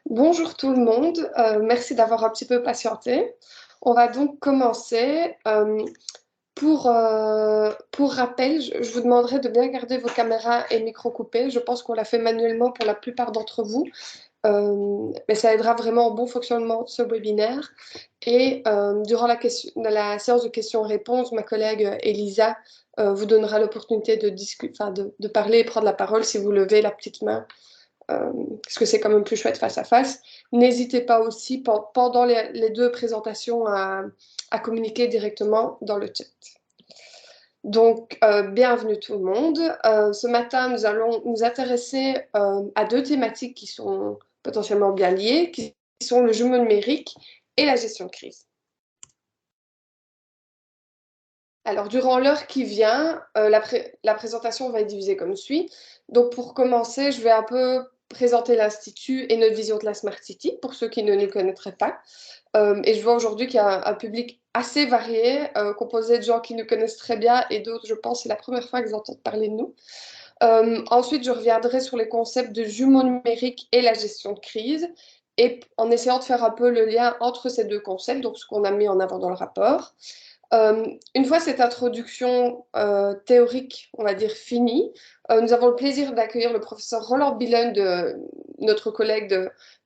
Bonjour tout le monde, merci d'avoir un petit peu patienté. On va donc commencer. Pour rappel, je vous demanderai de bien garder vos caméras et micros coupés. Je pense qu'on l'a fait manuellement pour la plupart d'entre vous, mais ça aidera vraiment au bon fonctionnement de ce webinaire. Et durant la séance de questions-réponses, ma collègue Elisa vous donnera l'opportunité de discuter, enfin, de parler et prendre la parole si vous levez la petite main parce que c'est quand même plus chouette face à face. N'hésitez pas aussi pendant les deux présentations à communiquer directement dans le chat. Donc, bienvenue tout le monde. Ce matin, nous allons nous intéresser à deux thématiques qui sont potentiellement bien liées, qui sont le jumeau numérique et la gestion de crise. Alors, durant l'heure qui vient, la présentation va être divisée comme suit. Donc, pour commencer, je vais un peu présenter l'Institut et notre vision de la Smart City, pour ceux qui ne nous connaîtraient pas. Et je vois aujourd'hui qu'il y a un public assez varié, composé de gens qui nous connaissent très bien et d'autres, je pense, c'est la première fois qu'ils entendent parler de nous. Ensuite, je reviendrai sur les concepts de jumeaux numériques et la gestion de crise, et en essayant de faire un peu le lien entre ces deux concepts, donc ce qu'on a mis en avant dans le rapport. Une fois cette introduction théorique, on va dire, finie, nous avons le plaisir d'accueillir le professeur Roland Billon, notre collègue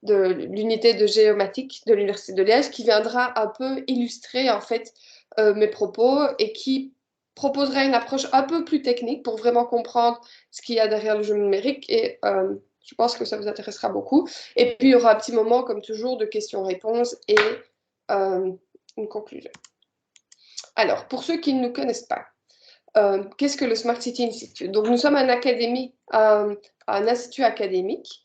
de l'unité de géomatique de l'Université de Liège, qui viendra un peu illustrer en fait mes propos et qui proposera une approche un peu plus technique pour vraiment comprendre ce qu'il y a derrière le jeu numérique et je pense que ça vous intéressera beaucoup. Et puis il y aura un petit moment, comme toujours, de questions-réponses et une conclusion. Alors, pour ceux qui ne nous connaissent pas, qu'est-ce que le Smart City Institute? Donc, nous sommes un institut académique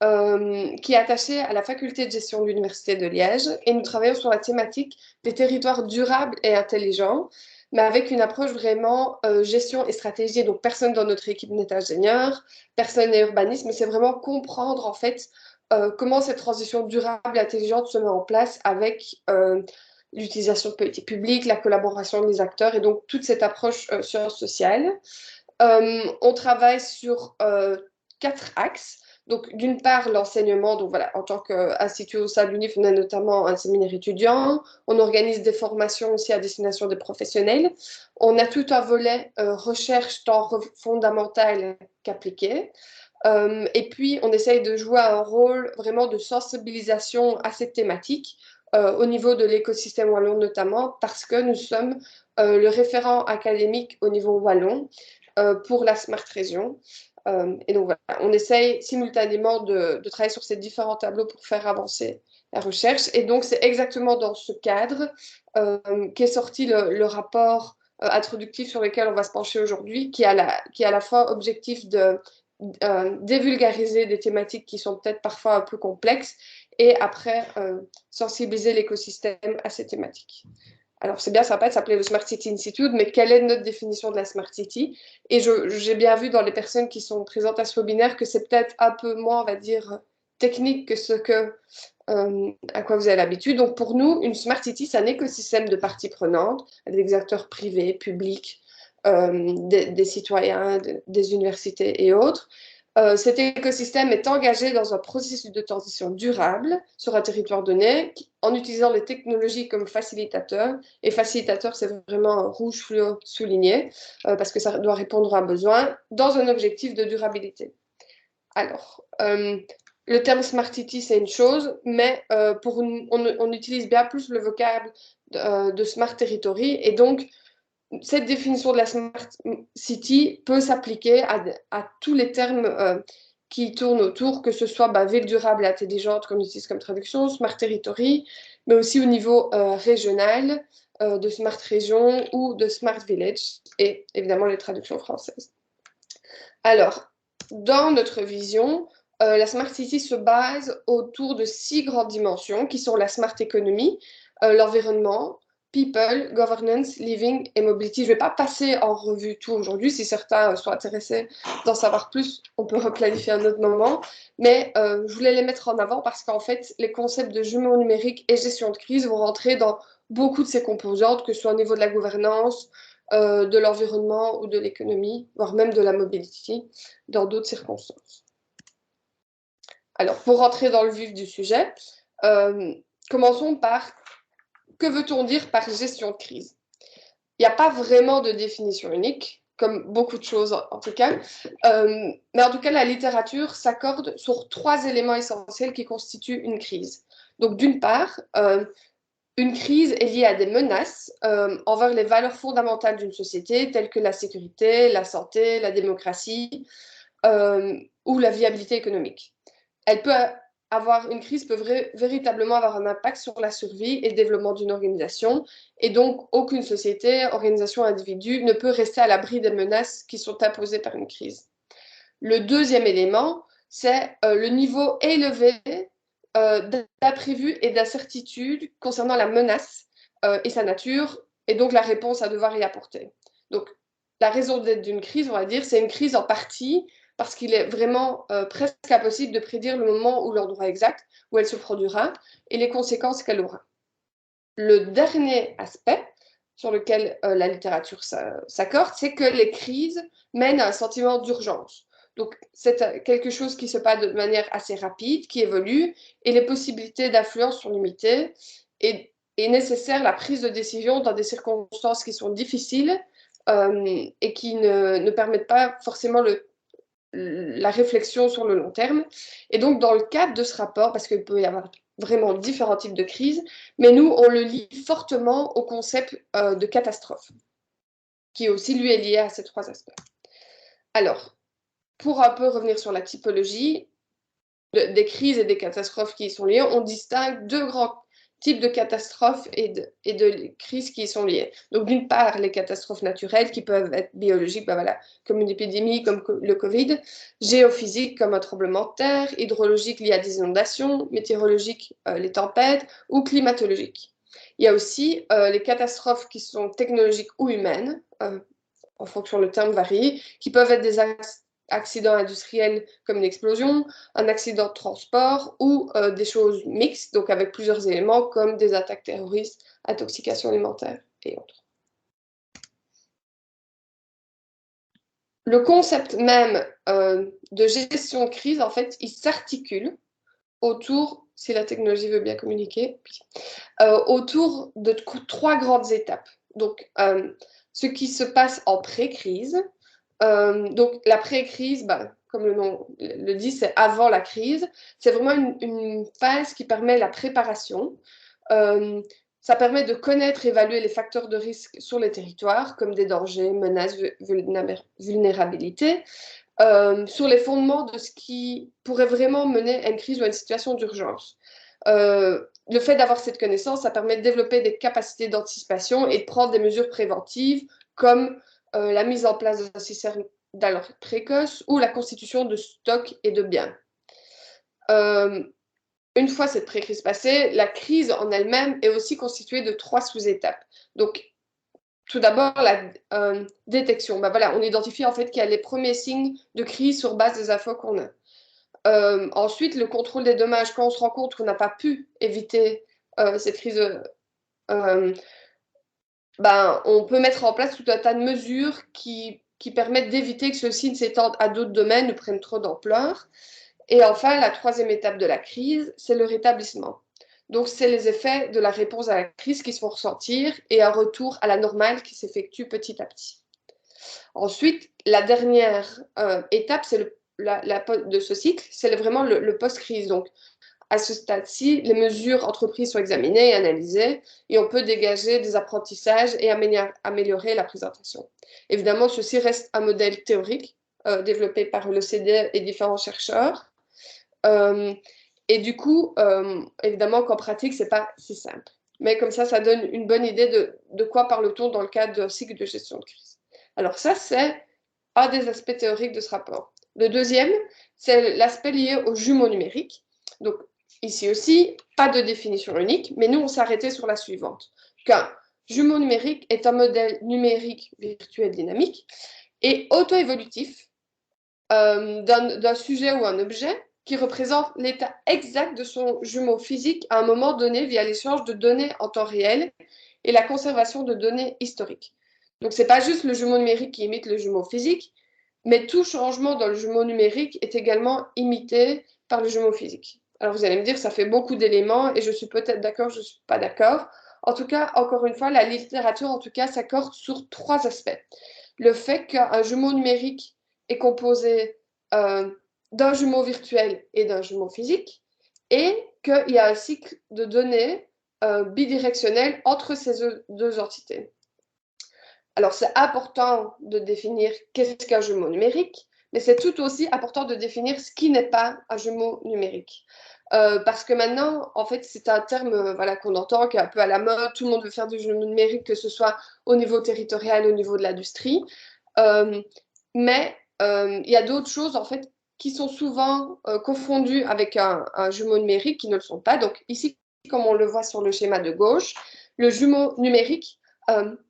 qui est attaché à la faculté de gestion de l'Université de Liège et nous travaillons sur la thématique des territoires durables et intelligents, mais avec une approche vraiment gestion et stratégie. Donc, personne dans notre équipe n'est ingénieur, personne n'est urbaniste, mais c'est vraiment comprendre en fait comment cette transition durable et intelligente se met en place avec l'utilisation de politiques publiques, la collaboration des acteurs et donc toute cette approche sciences sociales. On travaille sur quatre axes. Donc, d'une part, l'enseignement. Donc, voilà, en tant qu'institut au sein de l'UNIF, on a notamment un séminaire étudiant. On organise des formations aussi à destination des professionnels. On a tout un volet recherche tant fondamentale qu'appliquée. Et puis, on essaye de jouer un rôle vraiment de sensibilisation à cette thématique au niveau de l'écosystème wallon notamment, parce que nous sommes le référent académique au niveau wallon pour la Smart Région. Et donc voilà, on essaye simultanément de travailler sur ces différents tableaux pour faire avancer la recherche. Et donc c'est exactement dans ce cadre qu'est sorti le rapport introductif sur lequel on va se pencher aujourd'hui, qui a à la fois objectif de dévulgariser des thématiques qui sont peut-être parfois un peu complexes et après sensibiliser l'écosystème à ces thématiques. Alors, c'est bien sympa de s'appeler le Smart City Institute, mais quelle est notre définition de la Smart City? Et j'ai bien vu dans les personnes qui sont présentes à ce webinaire que c'est peut-être un peu moins, on va dire, technique que à quoi vous avez l'habitude. Donc, pour nous, une Smart City, c'est un écosystème de parties prenantes, avec des acteurs privés, publics, des citoyens, des universités et autres. Cet écosystème est engagé dans un processus de transition durable sur un territoire donné en utilisant les technologies comme facilitateur. Et facilitateur, c'est vraiment un rouge fluo souligné parce que ça doit répondre à un besoin dans un objectif de durabilité. Alors, le terme Smart City, c'est une chose, mais on utilise bien plus le vocable de Smart Territory. Et donc, cette définition de la Smart City peut s'appliquer à tous les termes qui tournent autour, que ce soit ville durable et intelligente, qu'on utilise comme traduction, Smart Territory, mais aussi au niveau régional, de Smart Région ou de Smart Village, et évidemment les traductions françaises. Alors, dans notre vision, la Smart City se base autour de 6 grandes dimensions qui sont la Smart Economy, l'environnement, People, Governance, Living et Mobility. Je ne vais pas passer en revue tout aujourd'hui. Si certains sont intéressés d'en savoir plus, on peut replanifier un autre moment. Mais je voulais les mettre en avant parce qu'en fait, les concepts de jumeaux numériques et gestion de crise vont rentrer dans beaucoup de ces composantes, que ce soit au niveau de la gouvernance, de l'environnement ou de l'économie, voire même de la mobility, dans d'autres circonstances. Alors, pour rentrer dans le vif du sujet, commençons par que veut-on dire par gestion de crise? Il n'y a pas vraiment de définition unique, comme beaucoup de choses en tout cas, mais en tout cas, la littérature s'accorde sur 3 éléments essentiels qui constituent une crise. Donc, d'une part, une crise est liée à des menaces envers les valeurs fondamentales d'une société, telles que la sécurité, la santé, la démocratie ou la viabilité économique. Une crise peut véritablement avoir un impact sur la survie et le développement d'une organisation, et donc aucune société, organisation, individu ne peut rester à l'abri des menaces qui sont imposées par une crise. Le deuxième élément, c'est le niveau élevé d'imprévu et d'incertitude concernant la menace et sa nature, et donc la réponse à devoir y apporter. Donc, la raison d'être d'une crise, on va dire, c'est une crise en partie parce qu'il est vraiment presque impossible de prédire le moment ou l'endroit exact où elle se produira et les conséquences qu'elle aura. Le dernier aspect sur lequel la littérature s'accorde, c'est que les crises mènent à un sentiment d'urgence. Donc, c'est quelque chose qui se passe de manière assez rapide, qui évolue, et les possibilités d'influence sont limitées. Et est nécessaire la prise de décision dans des circonstances qui sont difficiles et qui ne permettent pas forcément la réflexion sur le long terme. Et donc, dans le cadre de ce rapport, parce qu'il peut y avoir vraiment différents types de crises, mais nous, on le lie fortement au concept de catastrophe, qui aussi, lui, est lié à ces 3 aspects. Alors, pour un peu revenir sur la typologie des crises et des catastrophes qui y sont liées, on distingue 2 grands types de catastrophes et de crises qui y sont liées. Donc, d'une part, les catastrophes naturelles qui peuvent être biologiques, ben voilà, comme une épidémie, comme le Covid, géophysiques comme un tremblement de terre, hydrologiques liés à des inondations, météorologiques, les tempêtes, ou climatologiques. Il y a aussi les catastrophes qui sont technologiques ou humaines, en fonction le terme varie, qui peuvent être des accidents industriels comme une explosion, un accident de transport ou des choses mixtes, donc avec plusieurs éléments comme des attaques terroristes, intoxication alimentaire et autres. Le concept même de gestion de crise, en fait, il s'articule autour, si la technologie veut bien communiquer, autour de 3 grandes étapes. Donc, ce qui se passe en pré-crise. Donc, la pré-crise, comme le nom le dit, c'est avant la crise. C'est vraiment une phase qui permet la préparation. Ça permet de connaître et évaluer les facteurs de risque sur les territoires, comme des dangers, menaces, vulnérabilité, sur les fondements de ce qui pourrait vraiment mener à une crise ou à une situation d'urgence. Le fait d'avoir cette connaissance, ça permet de développer des capacités d'anticipation et de prendre des mesures préventives, comme la mise en place d'un système d'alerte précoce ou la constitution de stocks et de biens. Une fois cette pré-crise passée, la crise en elle-même est aussi constituée de 3 sous-étapes. Donc, tout d'abord, la détection. Voilà, on identifie en fait qu'il y a les premiers signes de crise sur base des infos qu'on a. Ensuite, le contrôle des dommages. Quand on se rend compte qu'on n'a pas pu éviter cette crise, on peut mettre en place tout un tas de mesures qui permettent d'éviter que ceux-ci ne s'étendent à d'autres domaines ou prennent trop d'ampleur. Et enfin, la 3e étape de la crise, c'est le rétablissement. Donc, c'est les effets de la réponse à la crise qui se font ressentir et un retour à la normale qui s'effectue petit à petit. Ensuite, la dernière étape, c'est de ce cycle, c'est vraiment le post-crise. Donc, à ce stade-ci, les mesures entreprises sont examinées et analysées et on peut dégager des apprentissages et améliorer la présentation. Évidemment, ceci reste un modèle théorique développé par l'OCDE et différents chercheurs. Et du coup, évidemment qu'en pratique, ce n'est pas si simple. Mais comme ça donne une bonne idée de quoi parle-t-on dans le cadre d'un cycle de gestion de crise. Alors ça, c'est un des aspects théoriques de ce rapport. Le deuxième, c'est l'aspect lié aux jumeaux numériques. Donc, ici aussi, pas de définition unique, mais nous, on s'est arrêté sur la suivante. Qu'un jumeau numérique est un modèle numérique virtuel dynamique et auto-évolutif d'un sujet ou un objet qui représente l'état exact de son jumeau physique à un moment donné via l'échange de données en temps réel et la conservation de données historiques. Donc, ce n'est pas juste le jumeau numérique qui imite le jumeau physique, Mais tout changement dans le jumeau numérique est également imité par le jumeau physique. Alors vous allez me dire, ça fait beaucoup d'éléments et je suis peut-être d'accord, je ne suis pas d'accord. En tout cas, encore une fois, la littérature en tout cas s'accorde sur 3 aspects. Le fait qu'un jumeau numérique est composé euh, d'un jumeau virtuel et d'un jumeau physique, et qu'il y a un cycle de données bidirectionnel entre ces deux entités. Alors, c'est important de définir qu'est-ce qu'un jumeau numérique, mais c'est tout aussi important de définir ce qui n'est pas un jumeau numérique. Parce que maintenant, en fait, c'est un terme voilà, qu'on entend, qui est un peu à la mode. Tout le monde veut faire du jumeau numérique, que ce soit au niveau territorial, au niveau de l'industrie. Euh, mais il y a d'autres choses, en fait, qui sont souvent confondues avec un jumeau numérique, qui ne le sont pas. Donc ici, comme on le voit sur le schéma de gauche, le jumeau numérique,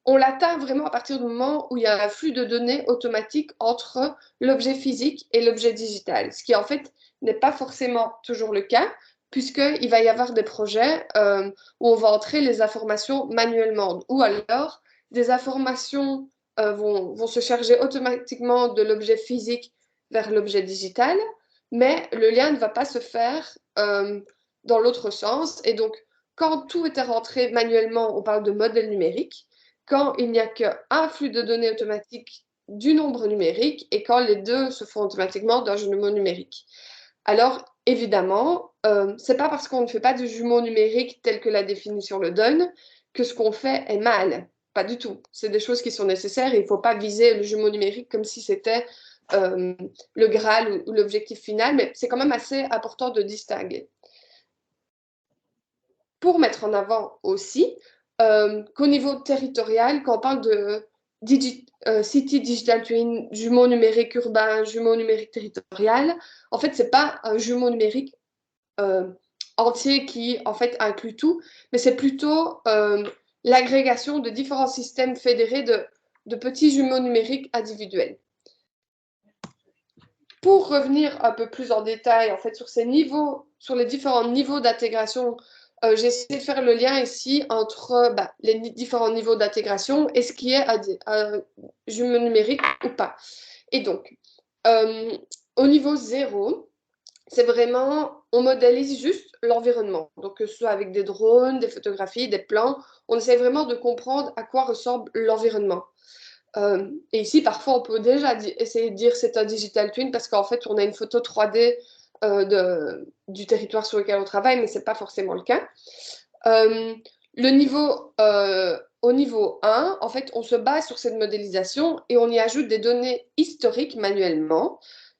on l'atteint vraiment à partir du moment où il y a un flux de données automatique entre l'objet physique et l'objet digital, ce qui en fait n'est pas forcément toujours le cas, puisqu'il va y avoir des projets où on va entrer les informations manuellement, ou alors des informations vont se charger automatiquement de l'objet physique vers l'objet digital, mais le lien ne va pas se faire dans l'autre sens. Et donc, quand tout était rentré manuellement, on parle de modèle numérique. Quand il n'y a qu'un flux de données automatique du nombre numérique et quand les deux se font automatiquement d'un jumeau numérique. Alors, évidemment, c'est pas parce qu'on ne fait pas de jumeau numérique tel que la définition le donne que ce qu'on fait est mal. Pas du tout. C'est des choses qui sont nécessaires et il ne faut pas viser le jumeau numérique comme si c'était le Graal ou l'objectif final, mais c'est quand même assez important de distinguer. Pour mettre en avant aussi qu'au niveau territorial, quand on parle de City Digital Twin, jumeau numérique urbain, jumeau numérique territorial, en fait, c'est pas un jumeau numérique euh, entier qui, en fait, inclut tout, mais c'est plutôt l'agrégation de différents systèmes fédérés de petits jumeaux numériques individuels. Pour revenir un peu plus en détail en fait sur ces niveaux, sur les différents niveaux d'intégration, j'ai essayé de faire le lien ici entre les différents niveaux d'intégration et ce qui est un jumeau numérique ou pas. Et donc, euh, au niveau 0, c'est vraiment, on modélise juste l'environnement. Donc, que ce soit avec des drones, des photographies, des plans, on essaie vraiment de comprendre à quoi ressemble l'environnement. Et ici, parfois, on peut déjà essayer de dire c'est un digital twin parce qu'en fait, on a une photo 3D du territoire sur lequel on travaille, mais ce n'est pas forcément le cas. Euh, au niveau 1, en fait, on se base sur cette modélisation et on y ajoute des données historiques manuellement.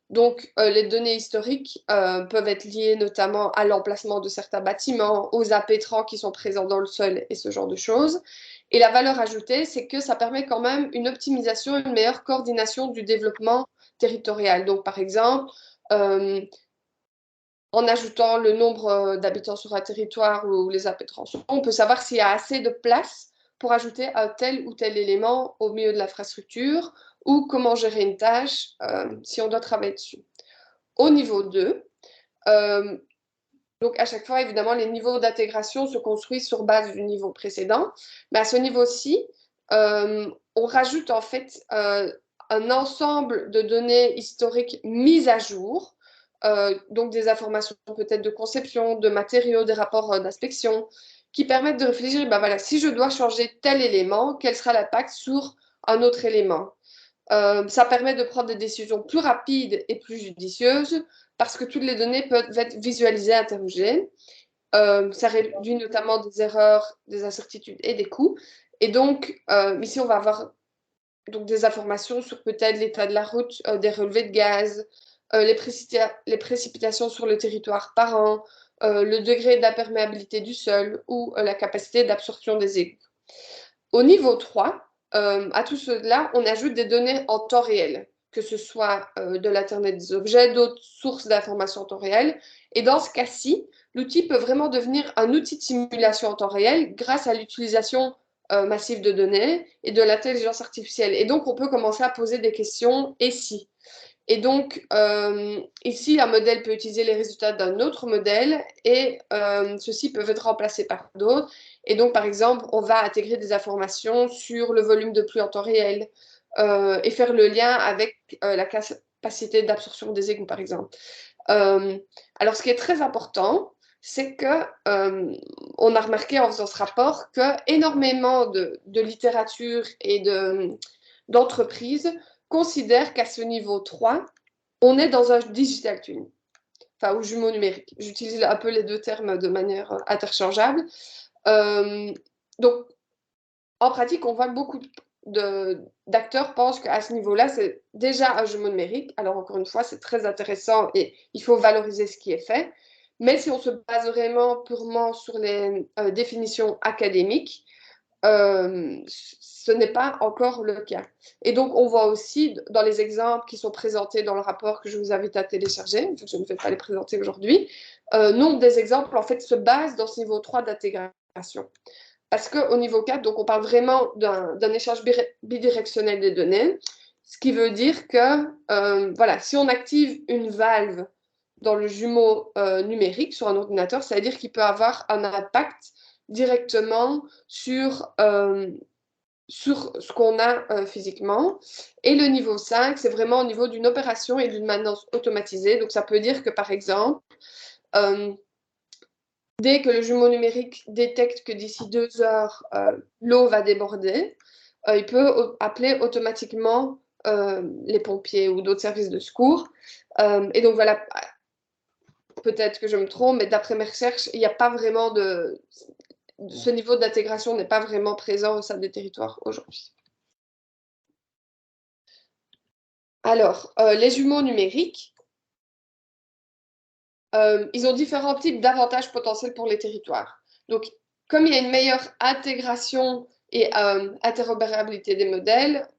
Donc, les données historiques peuvent être liées notamment à l'emplacement de certains bâtiments, aux impétrants qui sont présents dans le sol et ce genre de choses. Et la valeur ajoutée, c'est que ça permet quand même une optimisation, une meilleure coordination du développement territorial. Donc, par exemple, euh, en ajoutant le nombre d'habitants sur un territoire où les impétrants sont, on peut savoir s'il y a assez de place pour ajouter un tel ou tel élément au milieu de l'infrastructure ou comment gérer une tâche si on doit travailler dessus. Au niveau 2, euh, donc à chaque fois, évidemment, les niveaux d'intégration se construisent sur base du niveau précédent. Mais à ce niveau-ci, on rajoute en fait un ensemble de données historiques mises à jour, donc des informations peut-être de conception, de matériaux, des rapports d'inspection, qui permettent de réfléchir, ben voilà, si je dois changer tel élément, quel sera l'impact sur un autre élément. Ça permet de prendre des décisions plus rapides et plus judicieuses parce que toutes les données peuvent être visualisées, interrogées. Ça réduit notamment des erreurs, des incertitudes et des coûts. Et donc, ici, on va avoir donc, des informations sur peut-être l'état de la route, des relevés de gaz, les précipitations sur le territoire par an, le degré d'imperméabilité du sol ou la capacité d'absorption des égouts. Au niveau 3, à tout cela, on ajoute des données en temps réel, que ce soit de l'Internet des objets, d'autres sources d'informations en temps réel. Et dans ce cas-ci, l'outil peut vraiment devenir un outil de simulation en temps réel grâce à l'utilisation massive de données et de l'intelligence artificielle. Et donc, on peut commencer à poser des questions et si. Et donc, ici, un modèle peut utiliser les résultats d'un autre modèle et ceux-ci peuvent être remplacés par d'autres. Et donc, par exemple, on va intégrer des informations sur le volume de pluie en temps réel, et faire le lien avec la capacité d'absorption des égouts, par exemple. Alors, ce qui est très important, c'est que on a remarqué en faisant ce rapport que énormément de littérature et d'entreprises considèrent qu'à ce niveau 3, on est dans un digital twin, enfin, ou jumeau numérique. J'utilise un peu les deux termes de manière interchangeable. Donc, en pratique, on voit que beaucoup d'acteurs pensent qu'à ce niveau-là, c'est déjà un jumeau numérique. Alors, encore une fois, c'est très intéressant et il faut valoriser ce qui est fait. Mais si on se base vraiment purement sur les définitions académiques, ce n'est pas encore le cas. Et donc, on voit aussi dans les exemples qui sont présentés dans le rapport que je vous invite à télécharger, je ne vais pas les présenter aujourd'hui, nombre des exemples, en fait, se basent dans ce niveau 3 d'intégration. Parce qu'au niveau 4, donc on parle vraiment d'un échange bidirectionnel des données, ce qui veut dire que voilà, si on active une valve dans le jumeau numérique sur un ordinateur, ça veut dire qu'il peut avoir un impact directement sur ce qu'on a physiquement. Et le niveau 5, c'est vraiment au niveau d'une opération et d'une maintenance automatisée. Donc ça peut dire que par exemple, dès que le jumeau numérique détecte que d'ici 2 heures, l'eau va déborder, il peut appeler automatiquement les pompiers ou d'autres services de secours. Et donc voilà, peut-être que je me trompe, mais d'après mes recherches, il n'y a pas vraiment ce niveau d'intégration n'est pas vraiment présent au sein des territoires aujourd'hui. Alors, les jumeaux numériques, ils ont différents types d'avantages potentiels pour les territoires. Donc, comme il y a une meilleure intégration et interopérabilité des modèles,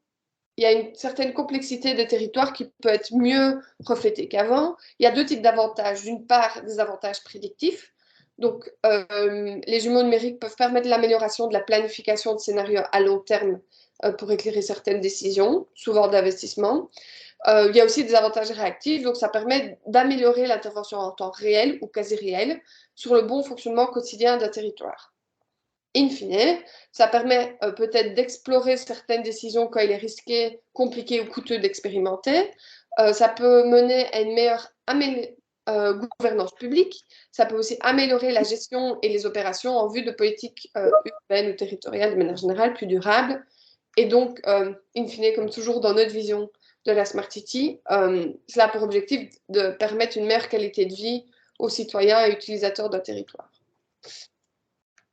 il y a une certaine complexité des territoires qui peut être mieux reflétée qu'avant. Il y a deux types d'avantages. D'une part, des avantages prédictifs. Donc, les jumeaux numériques peuvent permettre l'amélioration de la planification de scénarios à long terme pour éclairer certaines décisions, souvent d'investissement. Il y a aussi des avantages réactifs, donc ça permet d'améliorer l'intervention en temps réel ou quasi réel sur le bon fonctionnement quotidien d'un territoire. In fine, ça permet peut-être d'explorer certaines décisions quand il est risqué, compliqué ou coûteux d'expérimenter. Ça peut mener à une meilleure gouvernance publique. Ça peut aussi améliorer la gestion et les opérations en vue de politiques urbaines ou territoriales de manière générale plus durables. Et donc, in fine, comme toujours dans notre vision de la Smart City, cela a pour objectif de permettre une meilleure qualité de vie aux citoyens et utilisateurs d'un territoire.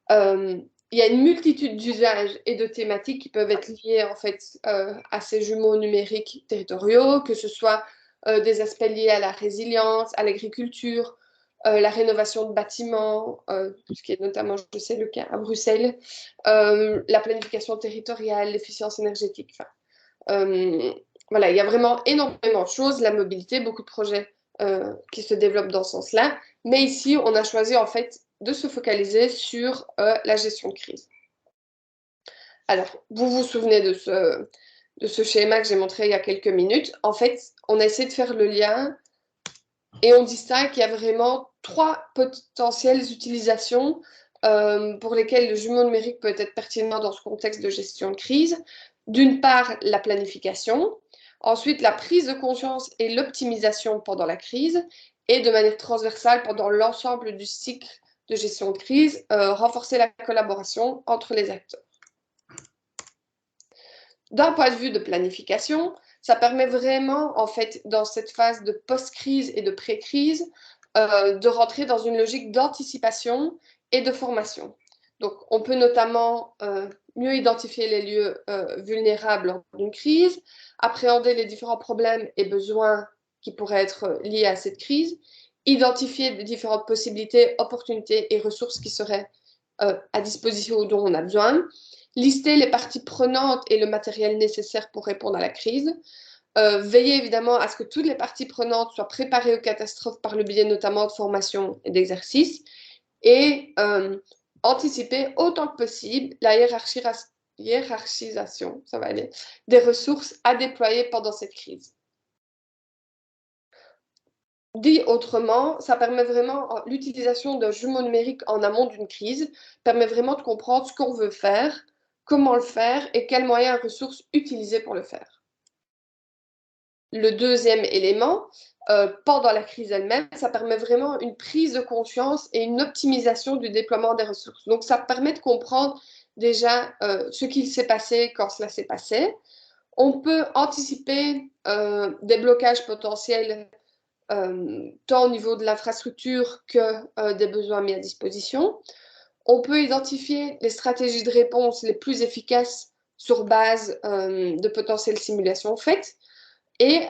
Il y a une multitude d'usages et de thématiques qui peuvent être liés en fait à ces jumeaux numériques territoriaux, que ce soit des aspects liés à la résilience, à l'agriculture, la rénovation de bâtiments, ce qui est notamment, je sais, le cas à Bruxelles, la planification territoriale, l'efficience énergétique. Voilà, il y a vraiment énormément de choses, la mobilité, beaucoup de projets qui se développent dans ce sens-là. Mais ici, on a choisi en fait de se focaliser sur la gestion de crise. Alors, vous vous souvenez de ce schéma que j'ai montré il y a quelques minutes. En fait, on a essayé de faire le lien et on distingue qu'il y a vraiment 3 potentielles utilisations pour lesquelles le jumeau numérique peut être pertinent dans ce contexte de gestion de crise. D'une part, la planification, ensuite la prise de conscience et l'optimisation pendant la crise, et de manière transversale pendant l'ensemble du cycle de gestion de crise, renforcer la collaboration entre les acteurs. D'un point de vue de planification, ça permet vraiment, en fait, dans cette phase de post-crise et de pré-crise, de rentrer dans une logique d'anticipation et de formation. Donc, on peut notamment mieux identifier les lieux vulnérables lors d'une crise, appréhender les différents problèmes et besoins qui pourraient être liés à cette crise, identifier les différentes possibilités, opportunités et ressources qui seraient à disposition ou dont on a besoin, lister les parties prenantes et le matériel nécessaire pour répondre à la crise, veiller évidemment à ce que toutes les parties prenantes soient préparées aux catastrophes par le biais notamment de formation et d'exercices, et anticiper autant que possible la hiérarchisation, ça va aller, des ressources à déployer pendant cette crise. Dit autrement, ça permet vraiment, l'utilisation d'un jumeau numérique en amont d'une crise, permet vraiment de comprendre ce qu'on veut faire, comment le faire et quels moyens et ressources utiliser pour le faire. Le deuxième élément, pendant la crise elle-même, ça permet vraiment une prise de conscience et une optimisation du déploiement des ressources. Donc, ça permet de comprendre déjà ce qu'il s'est passé quand cela s'est passé. On peut anticiper des blocages potentiels tant au niveau de l'infrastructure que des besoins mis à disposition. On peut identifier les stratégies de réponse les plus efficaces sur base de potentielles simulations faites et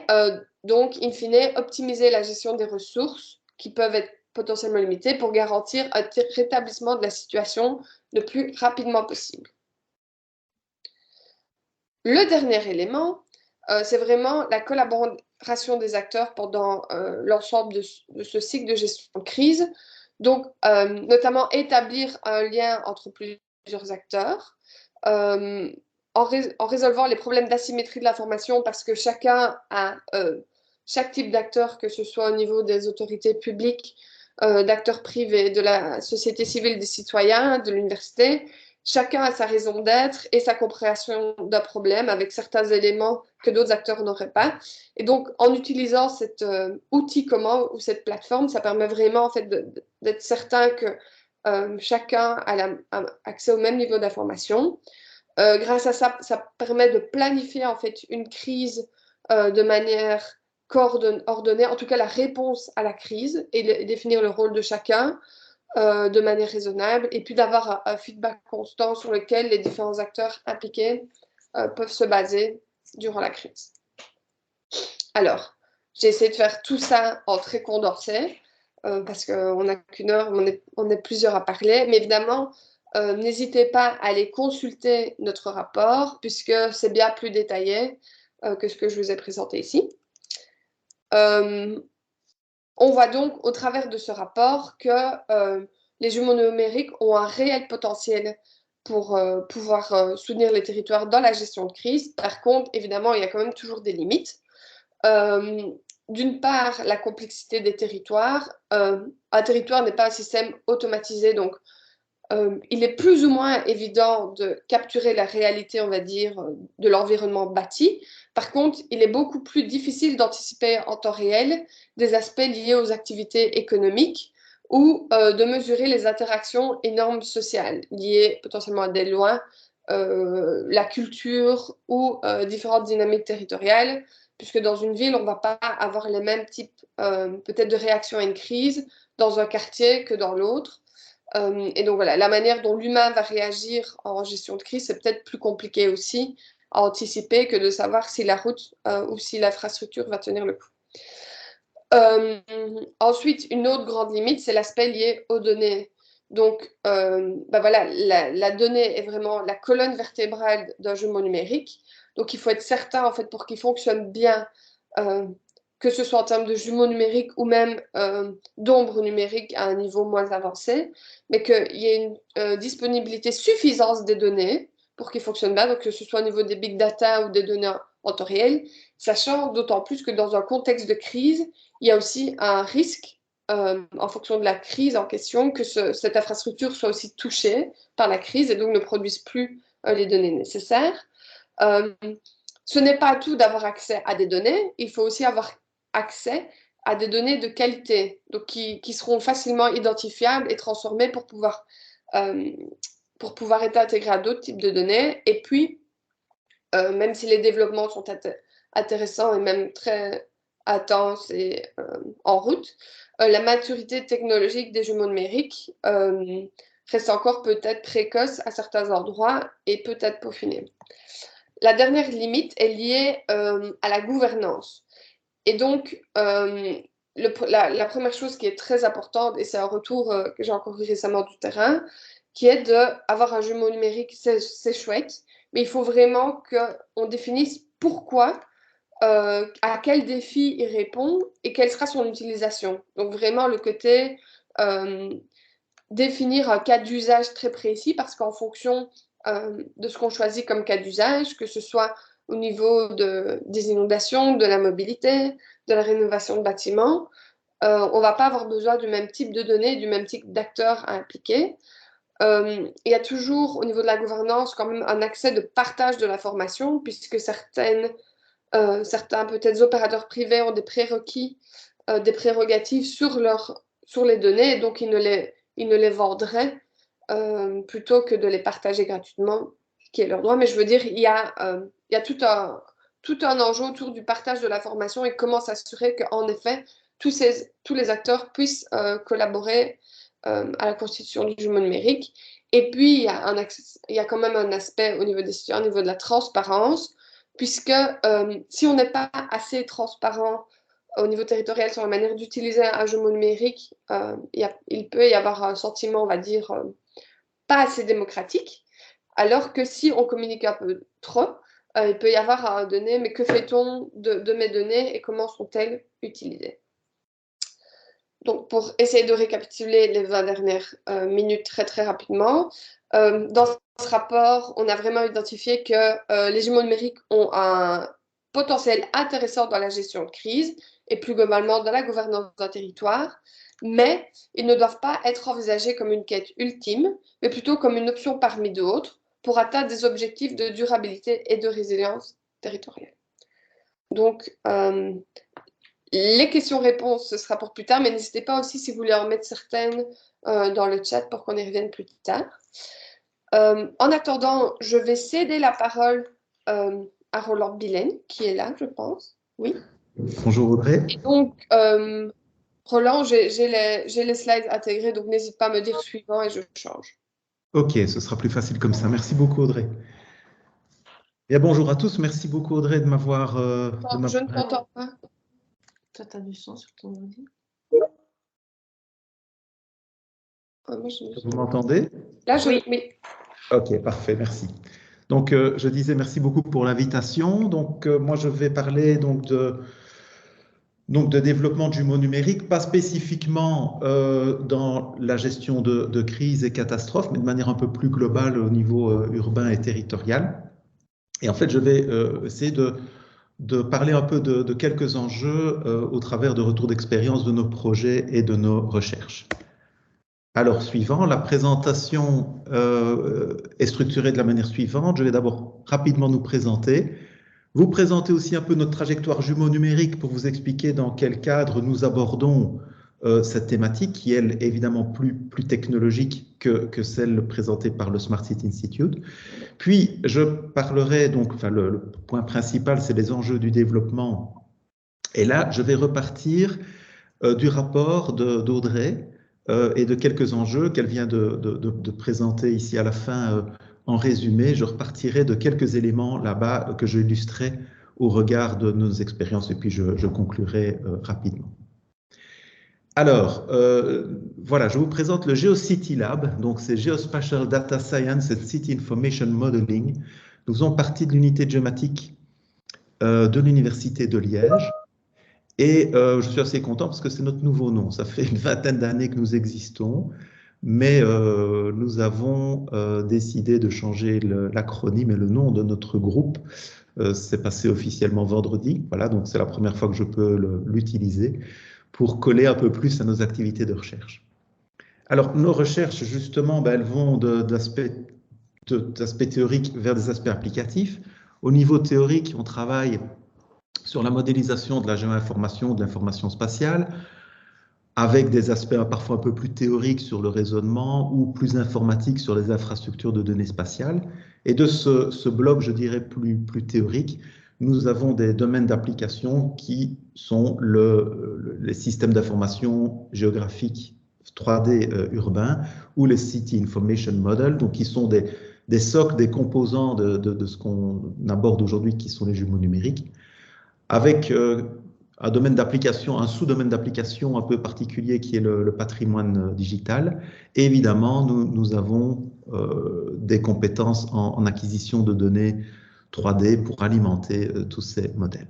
donc, in fine, optimiser la gestion des ressources qui peuvent être potentiellement limitées pour garantir un rétablissement de la situation le plus rapidement possible. Le dernier élément, c'est vraiment la collaboration des acteurs pendant l'ensemble de ce cycle de gestion de crise. Donc, notamment établir un lien entre plusieurs acteurs, en résolvant les problèmes d'asymétrie de l'information parce que chacun a, chaque type d'acteur, que ce soit au niveau des autorités publiques, d'acteurs privés, de la société civile, des citoyens, de l'université, chacun a sa raison d'être et sa compréhension d'un problème avec certains éléments que d'autres acteurs n'auraient pas. Et donc, en utilisant cet outil commun ou cette plateforme, ça permet vraiment en fait, d'être certain que chacun a accès au même niveau d'information. Grâce à ça, ça permet de planifier en fait une crise de manière ordonnée, en tout cas la réponse à la crise et définir le rôle de chacun de manière raisonnable et puis d'avoir un feedback constant sur lequel les différents acteurs impliqués peuvent se baser durant la crise. Alors, j'ai essayé de faire tout ça en très condensé parce qu'on n'a qu'une heure, on est plusieurs à parler, mais évidemment, n'hésitez pas à aller consulter notre rapport puisque c'est bien plus détaillé que ce que je vous ai présenté ici. On voit donc au travers de ce rapport que les jumeaux numériques ont un réel potentiel pour pouvoir soutenir les territoires dans la gestion de crise. Par contre, évidemment, il y a quand même toujours des limites. D'une part, la complexité des territoires. Un territoire n'est pas un système automatisé, donc il est plus ou moins évident de capturer la réalité, on va dire, de l'environnement bâti. Par contre, il est beaucoup plus difficile d'anticiper en temps réel des aspects liés aux activités économiques ou de mesurer les interactions et normes sociales liées potentiellement à des lois, la culture ou différentes dynamiques territoriales, puisque dans une ville, on ne va pas avoir les mêmes types peut-être de réactions à une crise dans un quartier que dans l'autre. Et donc voilà, la manière dont l'humain va réagir en gestion de crise, c'est peut-être plus compliqué aussi à anticiper que de savoir si la route ou si l'infrastructure va tenir le coup. Ensuite, une autre grande limite, c'est l'aspect lié aux données. Donc, bah voilà, la donnée est vraiment la colonne vertébrale d'un jumeau numérique. Donc, il faut être certain, en fait, pour qu'il fonctionne bien, que ce soit en termes de jumeaux numériques ou même d'ombre numérique à un niveau moins avancé, mais qu'il y ait une disponibilité suffisante des données pour qu'il fonctionne bien, donc que ce soit au niveau des big data ou des données en temps réel, sachant d'autant plus que dans un contexte de crise, il y a aussi un risque, en fonction de la crise en question, que cette infrastructure soit aussi touchée par la crise et donc ne produise plus les données nécessaires. Euh, Ce n'est pas tout d'avoir accès à des données, il faut aussi avoir accès à des données de qualité, donc qui seront facilement identifiables et transformées pour pouvoir être intégrées à d'autres types de données. Et puis, même si les développements sont intéressants et même très intenses et en route, la maturité technologique des jumeaux numériques reste encore peut-être précoce à certains endroits et peut-être peaufinée. La dernière limite est liée à la gouvernance. Et donc, la première chose qui est très importante, et c'est un retour que j'ai encore eu récemment du terrain, qui est d'avoir un jumeau numérique, c'est chouette, mais il faut vraiment qu'on définisse pourquoi, à quel défi il répond et quelle sera son utilisation. Donc vraiment le côté euh, définir un cas d'usage très précis parce qu'en fonction de ce qu'on choisit comme cas d'usage, que ce soit au niveau des inondations, de la mobilité, de la rénovation de bâtiments, on ne va pas avoir besoin du même type de données, du même type d'acteurs à impliquer. Il y a toujours au niveau de la gouvernance quand même un accès de partage de l'information puisque certaines Certains, peut-être, opérateurs privés ont des prérequis, des prérogatives sur les données, et donc ils ne les vendraient plutôt que de les partager gratuitement, ce qui est leur droit. Mais je veux dire, il y a tout un enjeu autour du partage de l'information et comment s'assurer qu'en effet, tous les acteurs puissent collaborer à la constitution du jumeau numérique. Et puis, il y a quand même un aspect au niveau des citoyens, au niveau de la transparence, puisque si on n'est pas assez transparent au niveau territorial sur la manière d'utiliser un jumeau numérique, il peut y avoir un sentiment, on va dire, pas assez démocratique, alors que si on communique un peu trop, il peut y avoir à donner, mais que fait-on de mes données et comment sont-elles utilisées? Donc, pour essayer de récapituler les 20 dernières minutes très très rapidement, dans ce rapport, on a vraiment identifié que les jumeaux numériques ont un potentiel intéressant dans la gestion de crise et plus globalement dans la gouvernance d'un territoire, mais ils ne doivent pas être envisagés comme une quête ultime, mais plutôt comme une option parmi d'autres pour atteindre des objectifs de durabilité et de résilience territoriale. Donc, les questions-réponses, ce sera pour plus tard, mais n'hésitez pas aussi si vous voulez en mettre certaines dans le chat pour qu'on y revienne plus tard. En attendant, je vais céder la parole à Roland Billen, qui est là, je pense. Oui. Bonjour Audrey. Et donc, Roland, j'ai les slides intégrés, donc n'hésite pas à me dire suivant et je change. Ok, ce sera plus facile comme ça. Merci beaucoup Audrey. Et bonjour à tous, merci beaucoup Audrey de m'avoir... Je ne t'entends pas. Toi, tu as du son sur ton ordi? Vous m'entendez? Là, oui. Ok, parfait, merci. Donc, je disais merci beaucoup pour l'invitation. Donc, moi, je vais parler de développement de jumeaux numériques, pas spécifiquement dans la gestion de crises et catastrophes, mais de manière un peu plus globale au niveau urbain et territorial. Et en fait, je vais essayer de parler un peu de quelques enjeux au travers de retours d'expérience de nos projets et de nos recherches. Alors, suivant, la présentation est structurée de la manière suivante. Je vais d'abord rapidement nous présenter. Vous présenter aussi un peu notre trajectoire jumeau numérique pour vous expliquer dans quel cadre nous abordons cette thématique qui est évidemment plus technologique que celle présentée par le Smart City Institute. Puis, je parlerai donc, enfin, le point principal, c'est les enjeux du développement. Et là, je vais repartir du rapport d'Audrey et de quelques enjeux qu'elle vient de présenter ici à la fin en résumé. Je repartirai de quelques éléments là-bas que je illustrerai au regard de nos expériences et puis je conclurai rapidement. Alors, voilà, je vous présente le GeoCity Lab, donc c'est Geospatial Data Science and City Information Modeling. Nous faisons partie de l'unité de géomatique de l'Université de Liège. Et je suis assez content parce que c'est notre nouveau nom. Ça fait une vingtaine d'années que nous existons, mais nous avons décidé de changer l'acronyme et le nom de notre groupe. C'est passé officiellement vendredi. Voilà, donc c'est la première fois que je peux l'utiliser pour coller un peu plus à nos activités de recherche. Alors, nos recherches, justement, elles vont d'aspects théoriques vers des aspects applicatifs. Au niveau théorique, on travaille sur la modélisation de la géoinformation, de l'information spatiale, avec des aspects parfois un peu plus théoriques sur le raisonnement ou plus informatiques sur les infrastructures de données spatiales. Et de ce bloc, je dirais, plus théorique, nous avons des domaines d'application qui sont les systèmes d'information géographique 3D urbains ou les City Information Model, donc qui sont des socles, des composants de ce qu'on aborde aujourd'hui qui sont les jumeaux numériques, avec un domaine d'application, un sous-domaine d'application un peu particulier qui est le patrimoine digital. Et évidemment, nous avons des compétences en acquisition de données 3D pour alimenter tous ces modèles.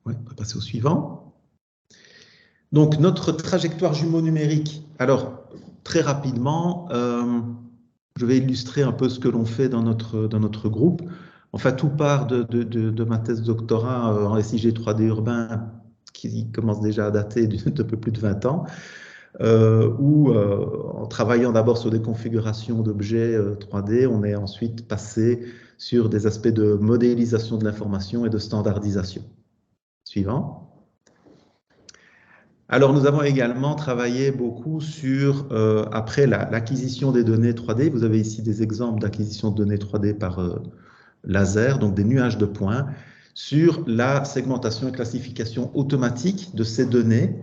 Ouais, on va passer au suivant. Donc, notre trajectoire jumeau numérique. Alors, très rapidement, je vais illustrer un peu ce que l'on fait dans notre groupe. Enfin, tout part de ma thèse de doctorat en SIG 3D urbain qui commence déjà à dater de peu plus de 20 ans, où en travaillant d'abord sur des configurations d'objets 3D, on est ensuite passé sur des aspects de modélisation de l'information et de standardisation. Suivant. Alors, nous avons également travaillé beaucoup sur, après l'acquisition des données 3D, vous avez ici des exemples d'acquisition de données 3D par laser, donc des nuages de points, sur la segmentation et classification automatique de ces données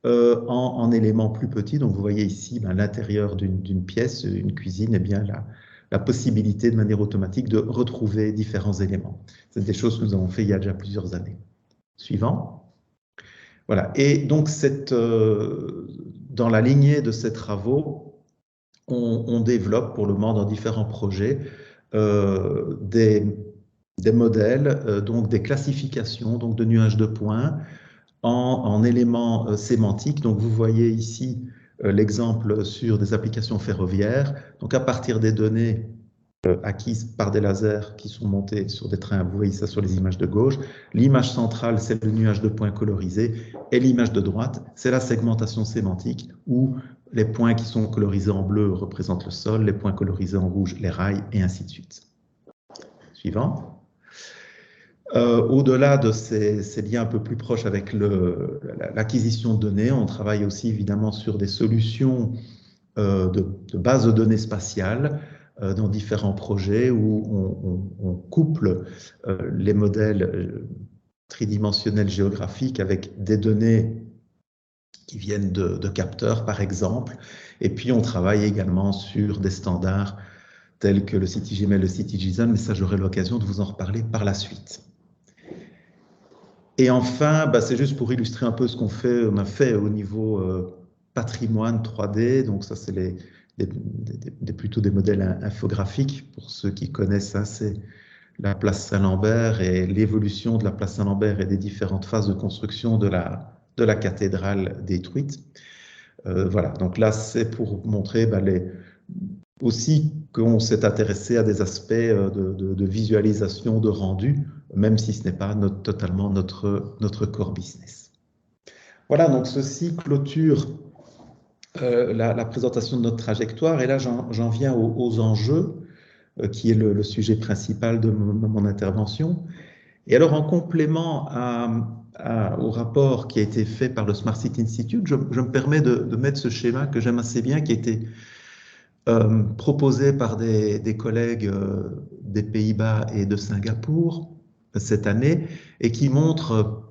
en éléments plus petits. Donc, vous voyez ici l'intérieur d'une pièce, une cuisine, et bien la possibilité de manière automatique de retrouver différents éléments. C'est des choses que nous avons fait il y a déjà plusieurs années. Suivant. Voilà. Et donc, dans la lignée de ces travaux, on développe pour le moment dans différents projets des modèles, donc des classifications donc de nuages de points en éléments sémantiques. Donc, vous voyez ici l'exemple sur des applications ferroviaires. Donc, à partir des données acquises par des lasers qui sont montés sur des trains, vous voyez ça sur les images de gauche. L'image centrale, c'est le nuage de points colorisés, et l'image de droite, c'est la segmentation sémantique, où les points qui sont colorisés en bleu représentent le sol, les points colorisés en rouge, les rails, et ainsi de suite. Suivant. Au-delà de ces liens un peu plus proches avec l'acquisition de données, on travaille aussi évidemment sur des solutions de bases de données spatiales dans différents projets où on couple les modèles tridimensionnels géographiques avec des données qui viennent de capteurs, par exemple. Et puis, on travaille également sur des standards tels que le CityGML, le CityJSON, mais ça, j'aurai l'occasion de vous en reparler par la suite. Et enfin, c'est juste pour illustrer un peu ce on a fait au niveau patrimoine 3D. Donc ça, c'est plutôt des modèles infographiques. Pour ceux qui connaissent ça, c'est la place Saint-Lambert et l'évolution de la place Saint-Lambert et des différentes phases de construction de la cathédrale détruite. Voilà, donc là, c'est pour montrer aussi qu'on s'est intéressé à des aspects de visualisation, de rendu, même si ce n'est pas totalement notre core business. Voilà, donc ceci clôture la présentation de notre trajectoire. Et là, j'en viens aux enjeux, qui est le sujet principal de mon intervention. Et alors, en complément au rapport qui a été fait par le Smart City Institute, je me permets de mettre ce schéma que j'aime assez bien, qui a été proposé par des collègues des Pays-Bas et de Singapour cette année, et qui montre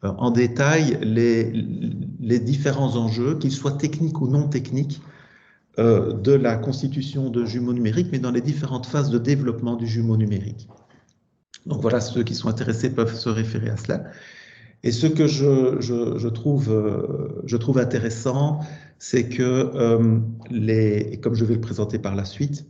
en détail les différents enjeux, qu'ils soient techniques ou non techniques, de la constitution de jumeaux numériques, mais dans les différentes phases de développement du jumeau numérique. Donc voilà, ceux qui sont intéressés peuvent se référer à cela. Et ce que je trouve intéressant, c'est que et comme je vais le présenter par la suite,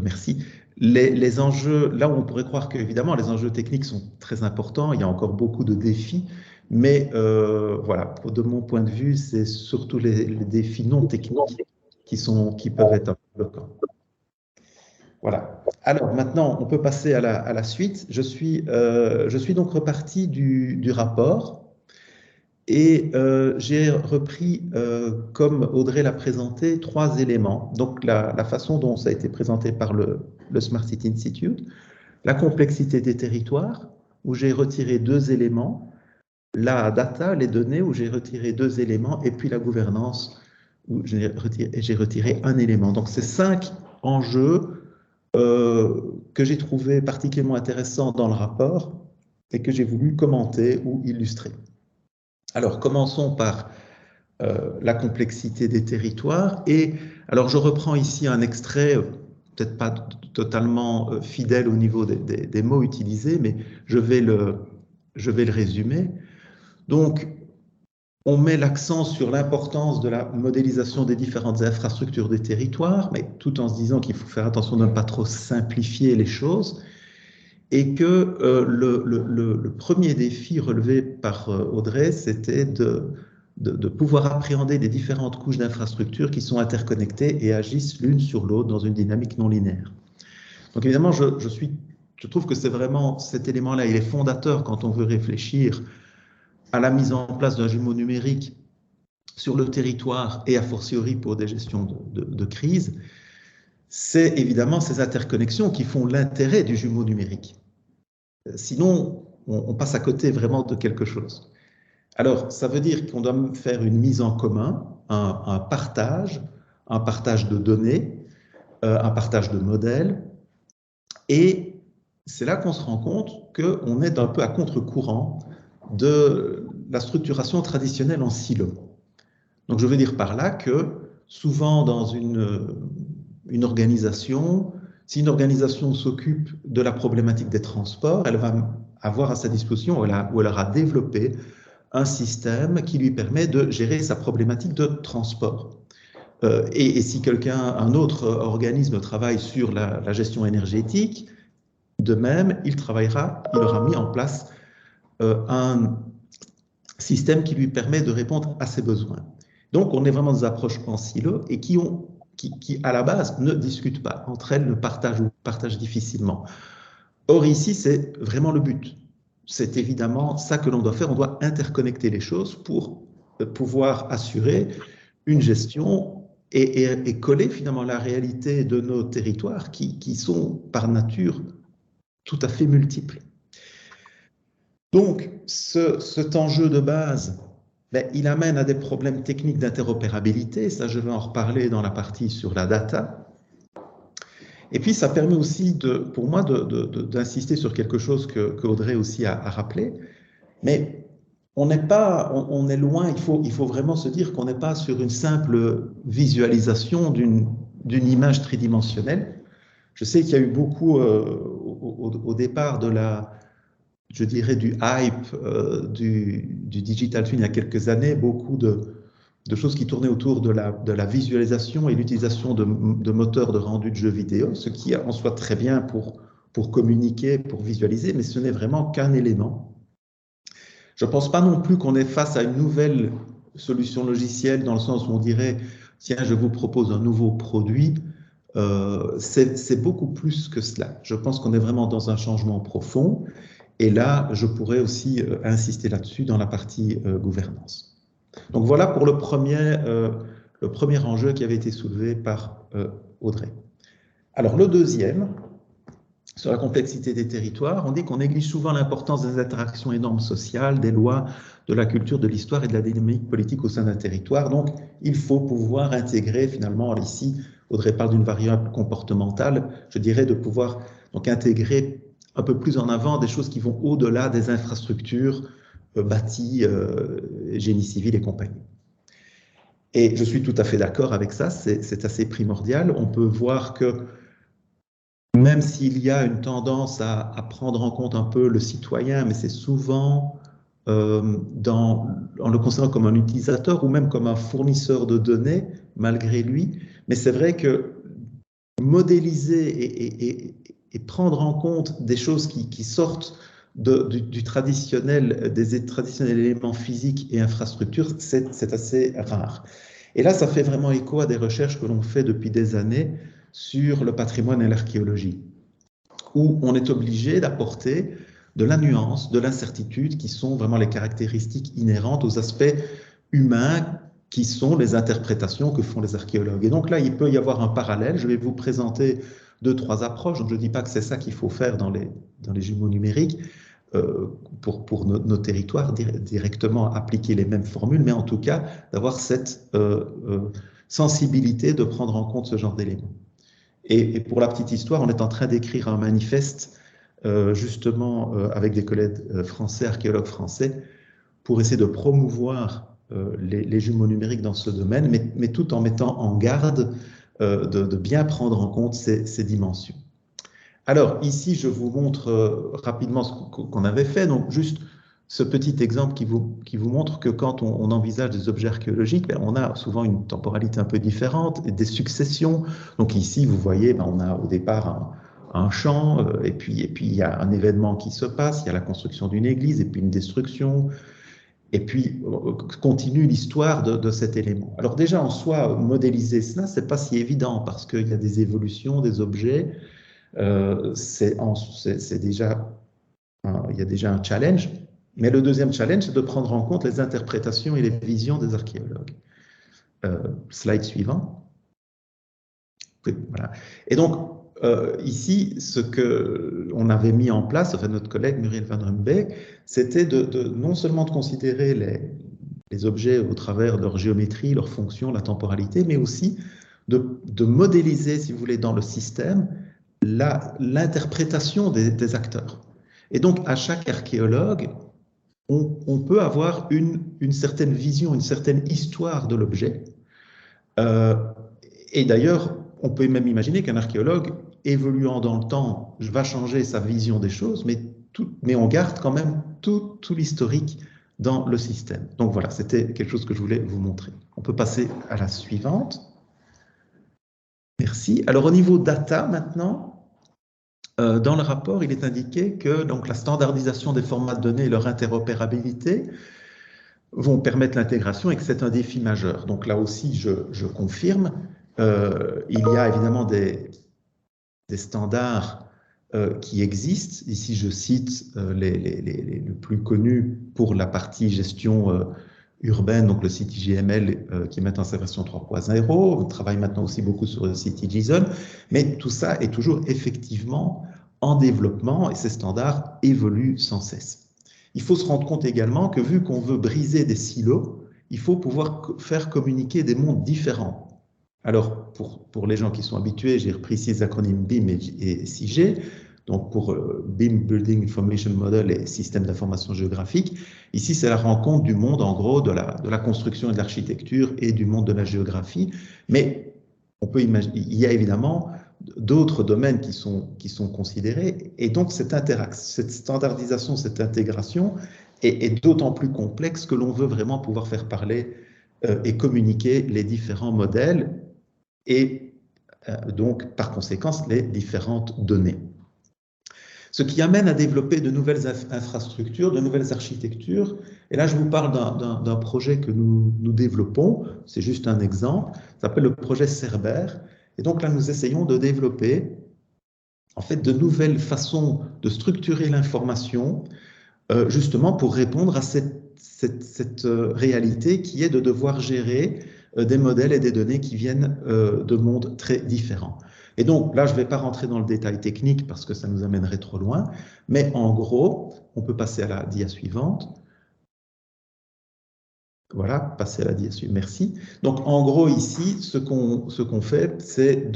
merci, les enjeux, là où on pourrait croire qu'évidemment les enjeux techniques sont très importants, il y a encore beaucoup de défis, mais voilà, de mon point de vue, c'est surtout les défis non techniques qui peuvent être un peu bloquants. Voilà. Alors maintenant, on peut passer à la suite. Je suis donc reparti du rapport et j'ai repris, comme Audrey l'a présenté, 3 éléments. Donc la façon dont ça a été présenté par le Smart City Institute, la complexité des territoires, où j'ai retiré 2 éléments, la data, les données, où j'ai retiré 2 éléments, et puis la gouvernance, où j'ai retiré 1 élément. Donc ces 5 enjeux que j'ai trouvé particulièrement intéressant dans le rapport et que j'ai voulu commenter ou illustrer. Alors, commençons par la complexité des territoires. Et alors, je reprends ici un extrait, peut-être pas totalement fidèle au niveau des mots utilisés, mais je vais le résumer. Donc, on met l'accent sur l'importance de la modélisation des différentes infrastructures des territoires, mais tout en se disant qu'il faut faire attention de ne pas trop simplifier les choses, et que le premier défi relevé par Audrey, c'était de pouvoir appréhender les différentes couches d'infrastructures qui sont interconnectées et agissent l'une sur l'autre dans une dynamique non linéaire. Donc évidemment, je trouve que c'est vraiment cet élément-là, il est fondateur quand on veut réfléchir à la mise en place d'un jumeau numérique sur le territoire et a fortiori pour des gestions de crise. c'est évidemment ces interconnexions qui font l'intérêt du jumeau numérique. Sinon, on passe à côté vraiment de quelque chose. Alors, ça veut dire qu'on doit faire une mise en commun, un partage de données, un partage de modèles, et c'est là qu'on se rend compte qu'on est un peu à contre-courant de la structuration traditionnelle en silo. Donc, je veux dire par là que souvent dans une organisation, si une organisation s'occupe de la problématique des transports, elle va avoir à sa disposition, ou elle aura développé un système qui lui permet de gérer sa problématique de transport. Et si un autre organisme travaille sur la gestion énergétique, de même, il aura mis en place un système qui lui permet de répondre à ses besoins. Donc, on est vraiment dans des approches en silo et qui, à la base, ne discutent pas entre elles, ne partagent ou partagent difficilement. Or, ici, c'est vraiment le but. C'est évidemment ça que l'on doit faire. On doit interconnecter les choses pour pouvoir assurer une gestion et coller finalement la réalité de nos territoires qui sont par nature tout à fait multiples. Donc, cet enjeu de base, il amène à des problèmes techniques d'interopérabilité. Ça, je vais en reparler dans la partie sur la data. Et puis, ça permet aussi, pour moi, d'insister sur quelque chose que Audrey aussi a rappelé. Mais on est loin, il faut vraiment se dire qu'on n'est pas sur une simple visualisation d'une image tridimensionnelle. Je sais qu'il y a eu beaucoup, au départ je dirais, du hype du Digital Twin il y a quelques années, beaucoup de choses qui tournaient autour de la visualisation et l'utilisation de moteurs de rendu de jeux vidéo, ce qui en soit très bien pour communiquer, pour visualiser, mais ce n'est vraiment qu'un élément. Je ne pense pas non plus qu'on est face à une nouvelle solution logicielle dans le sens où on dirait « tiens, je vous propose un nouveau produit ». C'est beaucoup plus que cela. Je pense qu'on est vraiment dans un changement profond. Et là, je pourrais aussi insister là-dessus dans la partie gouvernance. Donc voilà pour le premier enjeu qui avait été soulevé par Audrey. Alors le deuxième, sur la complexité des territoires, on dit qu'on néglige souvent l'importance des interactions et normes sociales, des lois, de la culture, de l'histoire et de la dynamique politique au sein d'un territoire. Donc il faut pouvoir intégrer finalement, ici, Audrey parle d'une variable comportementale, je dirais de pouvoir donc intégrer un peu plus en avant des choses qui vont au-delà des infrastructures bâties, génie civil et compagnie. Et je suis tout à fait d'accord avec ça, c'est assez primordial. On peut voir que même s'il y a une tendance à prendre en compte un peu le citoyen, mais c'est souvent en le considérant comme un utilisateur ou même comme un fournisseur de données, malgré lui. Mais c'est vrai que modéliser et prendre en compte des choses qui sortent du traditionnel, des traditionnels éléments physiques et infrastructures, c'est assez rare. Et là, ça fait vraiment écho à des recherches que l'on fait depuis des années sur le patrimoine et l'archéologie, où on est obligé d'apporter de la nuance, de l'incertitude, qui sont vraiment les caractéristiques inhérentes aux aspects humains, qui sont les interprétations que font les archéologues. Et donc là, il peut y avoir un parallèle. Je vais vous présenter 2-3 approches. Donc je ne dis pas que c'est ça qu'il faut faire dans les jumeaux numériques pour nos territoires, directement appliquer les mêmes formules, mais en tout cas d'avoir cette sensibilité de prendre en compte ce genre d'éléments. Et pour la petite histoire, on est en train d'écrire un manifeste justement avec des collègues français, archéologues français, pour essayer de promouvoir les jumeaux numériques dans ce domaine, mais tout en mettant en garde de bien prendre en compte ces dimensions. Alors ici, je vous montre rapidement ce qu'on avait fait, donc juste ce petit exemple qui vous montre que quand on envisage des objets archéologiques, on a souvent une temporalité un peu différente, des successions. Donc ici, vous voyez, on a au départ un champ, et puis il y a un événement qui se passe, il y a la construction d'une église, et puis une destruction, et puis continue l'histoire de cet élément. Alors déjà, en soi, modéliser cela, c'est pas si évident, parce qu'il y a des évolutions des objets, c'est déjà, il y a déjà un challenge. Mais le deuxième challenge, c'est de prendre en compte les interprétations et les visions des archéologues. Slide suivant. Oui, voilà. Et donc, ici, ce qu'on avait mis en place, enfin notre collègue Muriel Van Rumbeek, c'était non seulement de considérer les objets au travers de leur géométrie, leur fonction, la temporalité, mais aussi de modéliser, si vous voulez, dans le système, l'interprétation des acteurs. Et donc, à chaque archéologue, on peut avoir une certaine vision, une certaine histoire de l'objet. Et d'ailleurs, on peut même imaginer qu'un archéologue, évoluant dans le temps, va changer sa vision des choses, mais on garde quand même tout l'historique dans le système. Donc voilà, c'était quelque chose que je voulais vous montrer. On peut passer à la suivante. Merci. Alors au niveau data maintenant, dans le rapport, il est indiqué que donc, la standardisation des formats de données et leur interopérabilité vont permettre l'intégration et que c'est un défi majeur. Donc là aussi, je confirme, il y a évidemment des standards qui existent. Ici, je cite les plus connus pour la partie gestion urbaine, donc le CityJML qui est maintenant sa version 3.0. On travaille maintenant aussi beaucoup sur le CityJSON, mais tout ça est toujours effectivement en développement et ces standards évoluent sans cesse. Il faut se rendre compte également que vu qu'on veut briser des silos, il faut pouvoir faire communiquer des mondes différents. Alors, pour les gens qui sont habitués, j'ai repris ici les acronymes BIM et SIG. Donc, pour BIM, Building Information Model et Système d'information géographique. Ici, c'est la rencontre du monde, en gros, de la construction et de l'architecture et du monde de la géographie. Mais on peut imaginer, il y a évidemment d'autres domaines qui sont considérés. Et donc, cette standardisation, cette intégration est d'autant plus complexe que l'on veut vraiment pouvoir faire parler et communiquer les différents modèles et donc, par conséquent, les différentes données. Ce qui amène à développer de nouvelles infrastructures, de nouvelles architectures. Et là, je vous parle d'un projet que nous développons. C'est juste un exemple. Ça s'appelle le projet Cerber. Et donc là, nous essayons de développer en fait de nouvelles façons de structurer l'information, justement pour répondre à cette réalité qui est de devoir gérer des modèles et des données qui viennent de mondes très différents. Et donc là, je ne vais pas rentrer dans le détail technique parce que ça nous amènerait trop loin, mais en gros, on peut passer à la dia suivante. Voilà, passer à la dia suivante, merci. Donc en gros ici, ce qu'on fait, c'est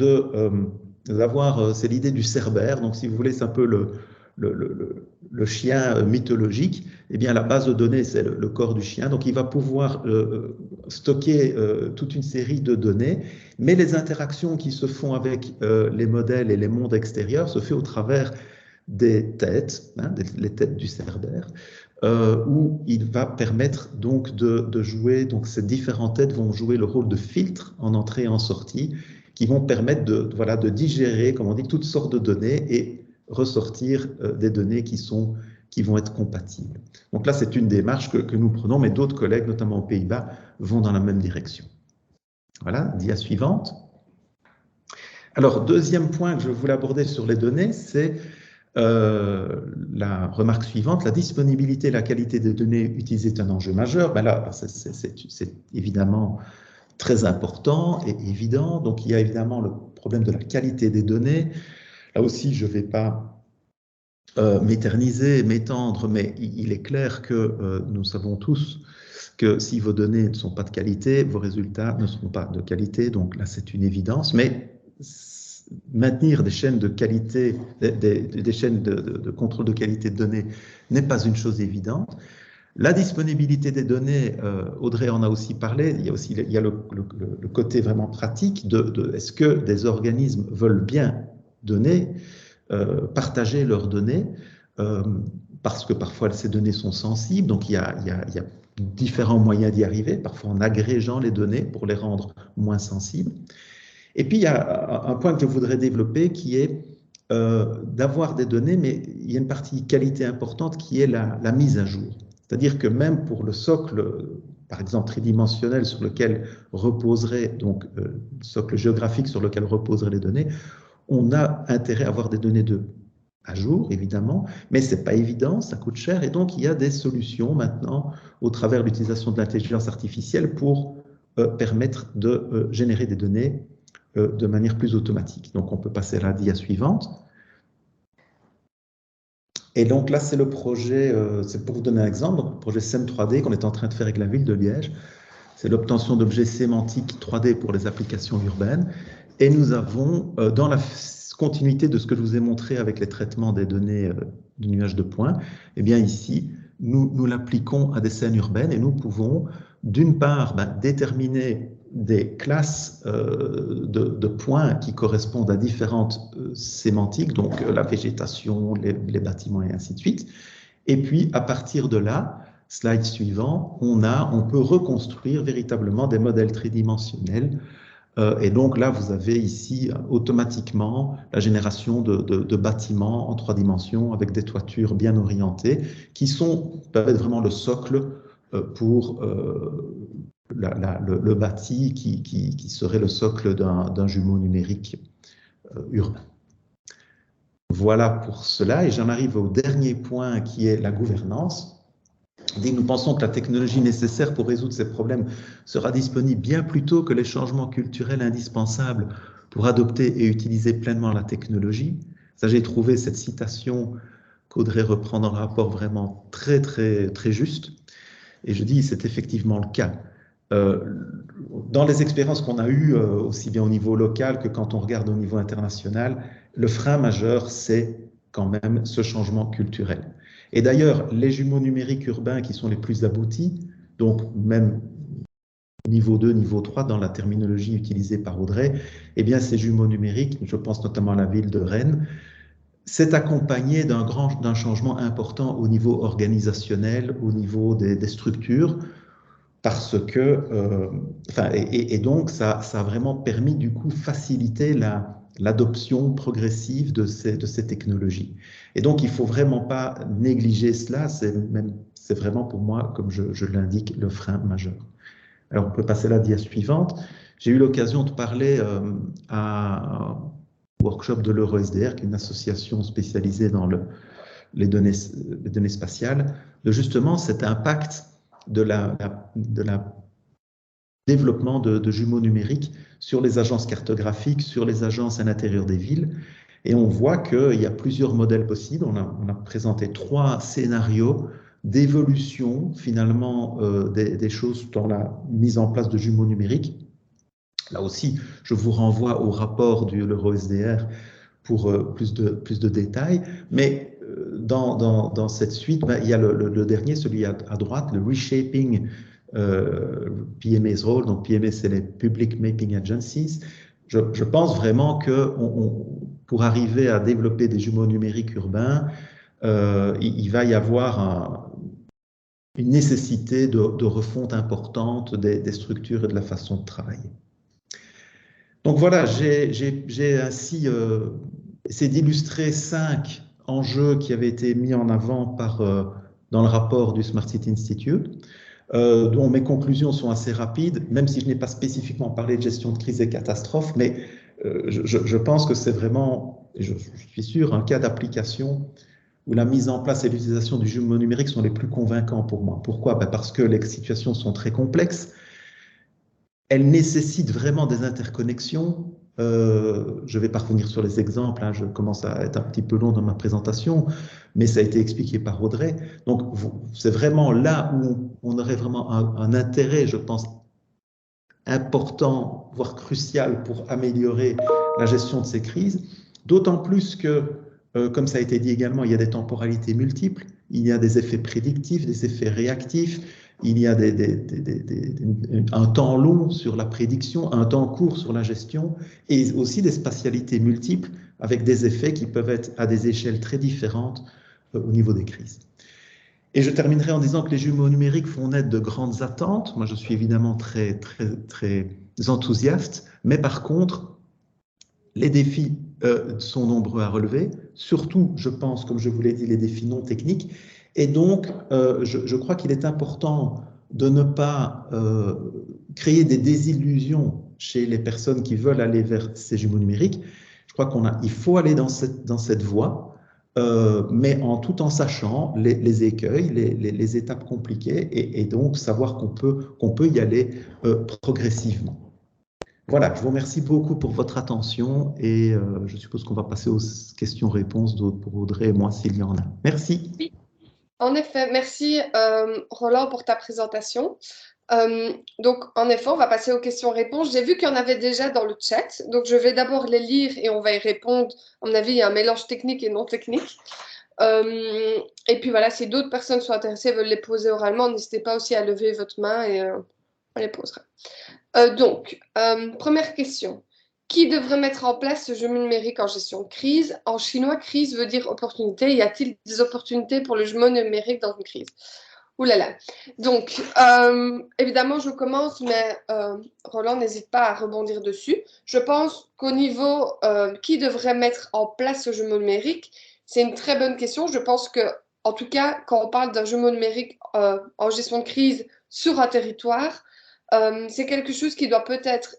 c'est l'idée du Cerbère. Donc si vous voulez, c'est un peu le chien mythologique. Eh bien, la base de données, c'est le corps du chien. Donc, il va pouvoir stocker toute une série de données, mais les interactions qui se font avec les modèles et les mondes extérieurs se fait au travers des têtes, hein, les têtes du Cerbère, où il va permettre donc de jouer, donc ces différentes têtes vont jouer le rôle de filtre en entrée et en sortie, qui vont permettre de digérer, comme on dit, toutes sortes de données et ressortir des données qui vont être compatibles. Donc là, c'est une démarche que nous prenons, mais d'autres collègues, notamment aux Pays-Bas, vont dans la même direction. Voilà, dia suivante. Alors, deuxième point que je voulais aborder sur les données, c'est la remarque suivante, la disponibilité et la qualité des données utilisées est un enjeu majeur. Ben là, c'est évidemment très important et évident. Donc, il y a évidemment le problème de la qualité des données. Là aussi, je ne vais pas m'éterniser, m'étendre, mais il est clair que nous savons tous que si vos données ne sont pas de qualité, vos résultats ne seront pas de qualité. Donc là, c'est une évidence. Mais maintenir des chaînes de qualité, des chaînes de contrôle de qualité de données n'est pas une chose évidente. La disponibilité des données, Audrey en a aussi parlé, il y a le côté vraiment pratique de est-ce que des organismes veulent bien donner, partager leurs données, parce que parfois ces données sont sensibles, donc il y a différents moyens d'y arriver, parfois en agrégeant les données pour les rendre moins sensibles. Et puis il y a un point que je voudrais développer qui est d'avoir des données, mais il y a une partie qualité importante qui est la mise à jour. C'est-à-dire que même pour le socle, par exemple tridimensionnel sur lequel reposerait, donc socle géographique sur lequel reposeraient les données, on a intérêt à avoir des données à jour, évidemment, mais ce n'est pas évident, ça coûte cher, et donc il y a des solutions maintenant au travers de l'utilisation de l'intelligence artificielle pour permettre de générer des données de manière plus automatique. Donc, on peut passer à la dia suivante. Et donc là, c'est le projet, c'est pour vous donner un exemple, donc, le projet SEM 3D qu'on est en train de faire avec la ville de Liège. C'est l'obtention d'objets sémantiques 3D pour les applications urbaines. Et nous avons, dans la continuité de ce que je vous ai montré avec les traitements des données du nuage de points, eh bien ici, nous l'appliquons à des scènes urbaines et nous pouvons, d'une part, déterminer des classes de points qui correspondent à différentes sémantiques, donc la végétation, les bâtiments et ainsi de suite. Et puis, à partir de là, slide suivant, on peut reconstruire véritablement des modèles tridimensionnels. Et donc là, vous avez ici automatiquement la génération de bâtiments en 3 dimensions avec des toitures bien orientées qui peuvent être vraiment le socle pour le bâti qui serait le socle d'un jumeau numérique urbain. Voilà pour cela, et j'en arrive au dernier point qui est la gouvernance. Nous pensons que la technologie nécessaire pour résoudre ces problèmes sera disponible bien plus tôt que les changements culturels indispensables pour adopter et utiliser pleinement la technologie. Ça, j'ai trouvé cette citation qu'Audrey reprend dans le rapport vraiment très, très, très juste. Et je dis, c'est effectivement le cas. Dans les expériences qu'on a eues, aussi bien au niveau local que quand on regarde au niveau international, le frein majeur, c'est quand même ce changement culturel. Et d'ailleurs, les jumeaux numériques urbains qui sont les plus aboutis, donc même niveau 2, niveau 3 dans la terminologie utilisée par Audrey, eh bien ces jumeaux numériques, je pense notamment à la ville de Rennes, c'est accompagné d'un changement important au niveau organisationnel, au niveau des structures, parce que, et donc ça a vraiment permis du coup faciliter l'adoption progressive de ces technologies. Et donc il ne faut vraiment pas négliger cela, c'est vraiment pour moi, comme je l'indique, le frein majeur. Alors on peut passer à la dia suivante. J'ai eu l'occasion de parler à un workshop de l'EuroSDR, qui est une association spécialisée dans les données spatiales, de justement cet impact de la développement de jumeaux numériques sur les agences cartographiques, sur les agences à l'intérieur des villes. Et on voit qu'il y a plusieurs modèles possibles. On a présenté 3 scénarios d'évolution finalement des choses dans la mise en place de jumeaux numériques. Là aussi, je vous renvoie au rapport de l'EuroSDR pour plus de détails. Mais dans cette suite, il y a le dernier, celui à droite, le Reshaping PMA's Role. Donc PMA, c'est les Public Mapping Agencies. Je pense vraiment que pour arriver à développer des jumeaux numériques urbains, il va y avoir une nécessité de refonte importante des structures et de la façon de travailler. Donc voilà, j'ai ainsi essayé d'illustrer 5 enjeux qui avaient été mis en avant dans le rapport du Smart City Institute, dont mes conclusions sont assez rapides, même si je n'ai pas spécifiquement parlé de gestion de crise et catastrophe, mais je pense que c'est vraiment, je suis sûr, un cas d'application où la mise en place et l'utilisation du jumeau numérique sont les plus convaincants pour moi. Pourquoi? Parce que les situations sont très complexes. Elles nécessitent vraiment des interconnexions. Je ne vais pas revenir sur les exemples, hein, je commence à être un petit peu long dans ma présentation, mais ça a été expliqué par Audrey. Donc, c'est vraiment là où on aurait vraiment un intérêt, je pense, important, voire crucial pour améliorer la gestion de ces crises. D'autant plus que, comme ça a été dit également, il y a des temporalités multiples, il y a des effets prédictifs, des effets réactifs, il y a un temps long sur la prédiction, un temps court sur la gestion, et aussi des spatialités multiples avec des effets qui peuvent être à des échelles très différentes au niveau des crises. Et je terminerai en disant que les jumeaux numériques font naître de grandes attentes. Moi, je suis évidemment très enthousiaste, mais par contre, les défis sont nombreux à relever, surtout, je pense, comme je vous l'ai dit, les défis non techniques. Et donc, je crois qu'il est important de ne pas créer des désillusions chez les personnes qui veulent aller vers ces jumeaux numériques. Je crois qu'il faut aller dans cette voie, mais tout en sachant les écueils, les étapes compliquées, et donc savoir qu'on peut y aller progressivement. Voilà, je vous remercie beaucoup pour votre attention et je suppose qu'on va passer aux questions-réponses pour Audrey et moi s'il y en a. Merci. Oui, en effet, merci Roland pour ta présentation. Donc, en effet, on va passer aux questions-réponses. J'ai vu qu'il y en avait déjà dans le chat, donc je vais d'abord les lire et on va y répondre. À mon avis, il y a un mélange technique et non technique. Et puis voilà, si d'autres personnes sont intéressées et veulent les poser oralement, n'hésitez pas aussi à lever votre main et on les posera. Donc, première question. Qui devrait mettre en place ce jumeau numérique en gestion de crise? En chinois, crise veut dire opportunité. Y a-t-il des opportunités pour le jumeau numérique dans une crise? Ouh là là. Donc, évidemment, je commence, mais Roland, n'hésite pas à rebondir dessus. Je pense qu'au niveau qui devrait mettre en place ce jumeau numérique, c'est une très bonne question. Je pense que, en tout cas, quand on parle d'un jumeau numérique en gestion de crise sur un territoire, c'est quelque chose qui doit peut-être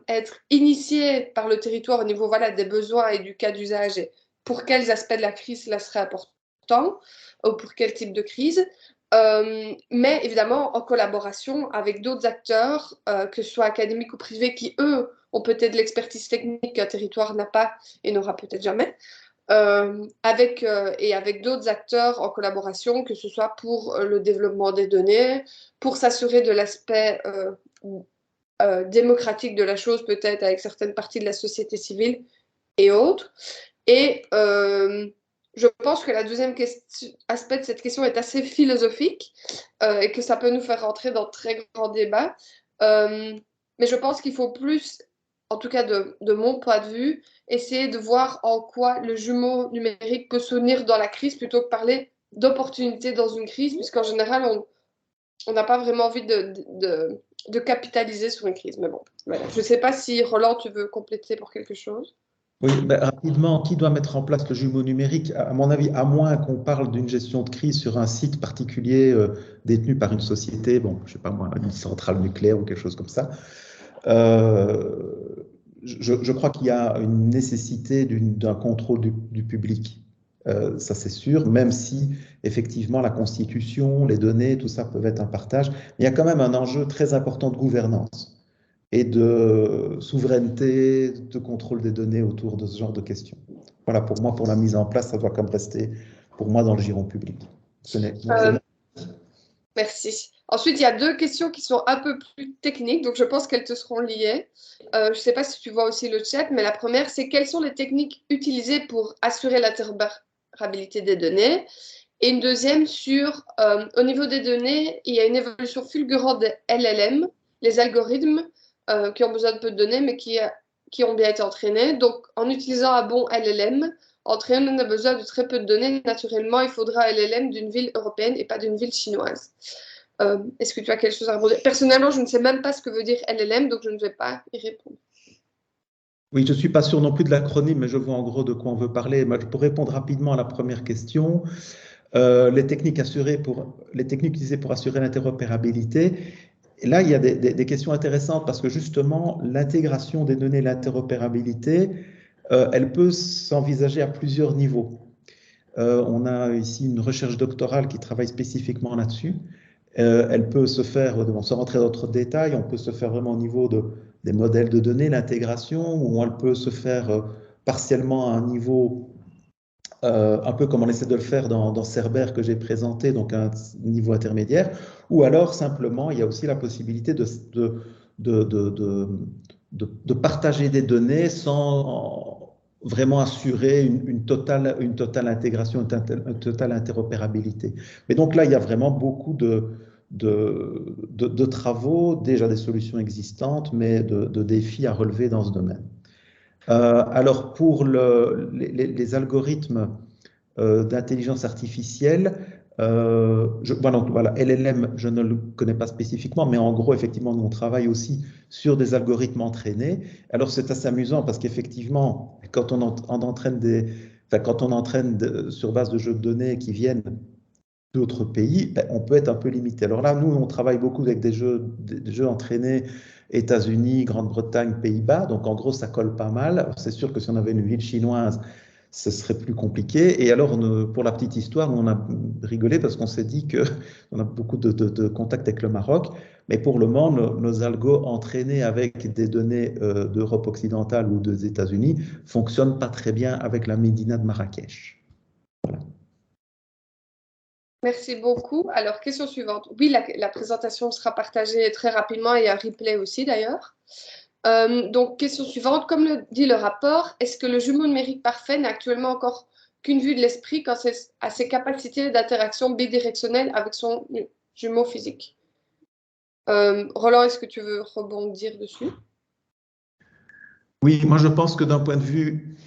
être initié par le territoire au niveau voilà, des besoins et du cas d'usage et pour quels aspects de la crise cela serait important ou pour quel type de crise. Mais évidemment en collaboration avec d'autres acteurs, que ce soit académiques ou privés, qui eux ont peut-être de l'expertise technique qu'un territoire n'a pas et n'aura peut-être jamais. Avec d'autres acteurs en collaboration, que ce soit pour le développement des données, pour s'assurer de l'aspect démocratique de la chose, peut-être avec certaines parties de la société civile et autres. Et je pense que la deuxième aspect de cette question est assez philosophique et que ça peut nous faire rentrer dans de très grands débats. Mais je pense qu'il faut plus, en tout cas de mon point de vue, essayer de voir en quoi le jumeau numérique peut s'unir dans la crise plutôt que parler d'opportunités dans une crise, puisqu'en général, on n'a pas vraiment envie de capitaliser sur une crise. Mais bon, voilà. Je ne sais pas si Roland, tu veux compléter pour quelque chose. Oui, rapidement, qui doit mettre en place le jumeau numérique? À mon avis, à moins qu'on parle d'une gestion de crise sur un site particulier détenu par une société, bon, je sais pas moi, une centrale nucléaire ou quelque chose comme ça. Je crois qu'il y a une nécessité d'un contrôle du public. Ça, c'est sûr, même si effectivement la constitution, les données, tout ça peuvent être un partage. Il y a quand même un enjeu très important de gouvernance et de souveraineté, de contrôle des données autour de ce genre de questions. Voilà, pour moi, pour la mise en place, ça doit quand même rester, pour moi, dans le giron public. Merci. Ensuite, il y a deux questions qui sont un peu plus techniques, donc je pense qu'elles te seront liées. Je ne sais pas si tu vois aussi le chat, mais la première, c'est quelles sont les techniques utilisées pour assurer l'interopérabilité des données? Et une deuxième sur, au niveau des données, il y a une évolution fulgurante des LLM, les algorithmes qui ont besoin de peu de données, mais qui ont bien été entraînés. Donc, en utilisant un bon LLM, entraîner, on a besoin de très peu de données. Naturellement, il faudra un LLM d'une ville européenne et pas d'une ville chinoise. Est-ce que tu as quelque chose à répondre? Personnellement, je ne sais même pas ce que veut dire LLM, donc je ne vais pas y répondre. Oui, je ne suis pas sûr non plus de l'acronyme, mais je vois en gros de quoi on veut parler. Pour répondre rapidement à la première question, les techniques utilisées pour assurer l'interopérabilité. Et là, il y a des questions intéressantes parce que justement, l'intégration des données, l'interopérabilité, elle peut s'envisager à plusieurs niveaux. On a ici une recherche doctorale qui travaille spécifiquement là-dessus. Elle peut se faire, sans rentrer dans d'autres détails, on peut se faire vraiment au niveau des modèles de données, l'intégration, ou elle peut se faire partiellement à un niveau un peu comme on essaie de le faire dans Cerber que j'ai présenté, donc un niveau intermédiaire, ou alors simplement, il y a aussi la possibilité de partager des données sans vraiment assurer une totale intégration, une totale interopérabilité. Mais donc là, il y a vraiment beaucoup de travaux, déjà des solutions existantes, mais de défis à relever dans ce domaine. Alors pour les algorithmes d'intelligence artificielle, voilà, LLM, je ne le connais pas spécifiquement, mais en gros, effectivement, nous, on travaille aussi sur des algorithmes entraînés. Alors, c'est assez amusant parce qu'effectivement, quand on entraîne sur base de jeux de données qui viennent d'autres pays, ben, on peut être un peu limité. Alors là, nous, on travaille beaucoup avec des jeux entraînés États-Unis, Grande-Bretagne, Pays-Bas. Donc, en gros, ça colle pas mal. C'est sûr que si on avait une ville chinoise, ce serait plus compliqué. Et alors, pour la petite histoire, on a rigolé parce qu'on s'est dit qu'on a beaucoup de contacts avec le Maroc, mais pour le moment, nos algos entraînés avec des données d'Europe occidentale ou des États-Unis ne fonctionnent pas très bien avec la Médina de Marrakech. Voilà. Merci beaucoup. Alors, question suivante. Oui, la présentation sera partagée très rapidement et un replay aussi d'ailleurs. Donc, question suivante. Comme le dit le rapport, est-ce que le jumeau numérique parfait n'a actuellement encore qu'une vue de l'esprit quant à ses capacités d'interaction bidirectionnelle avec son jumeau physique? Roland, est-ce que tu veux rebondir dessus? Oui, moi je pense que d'un point de vue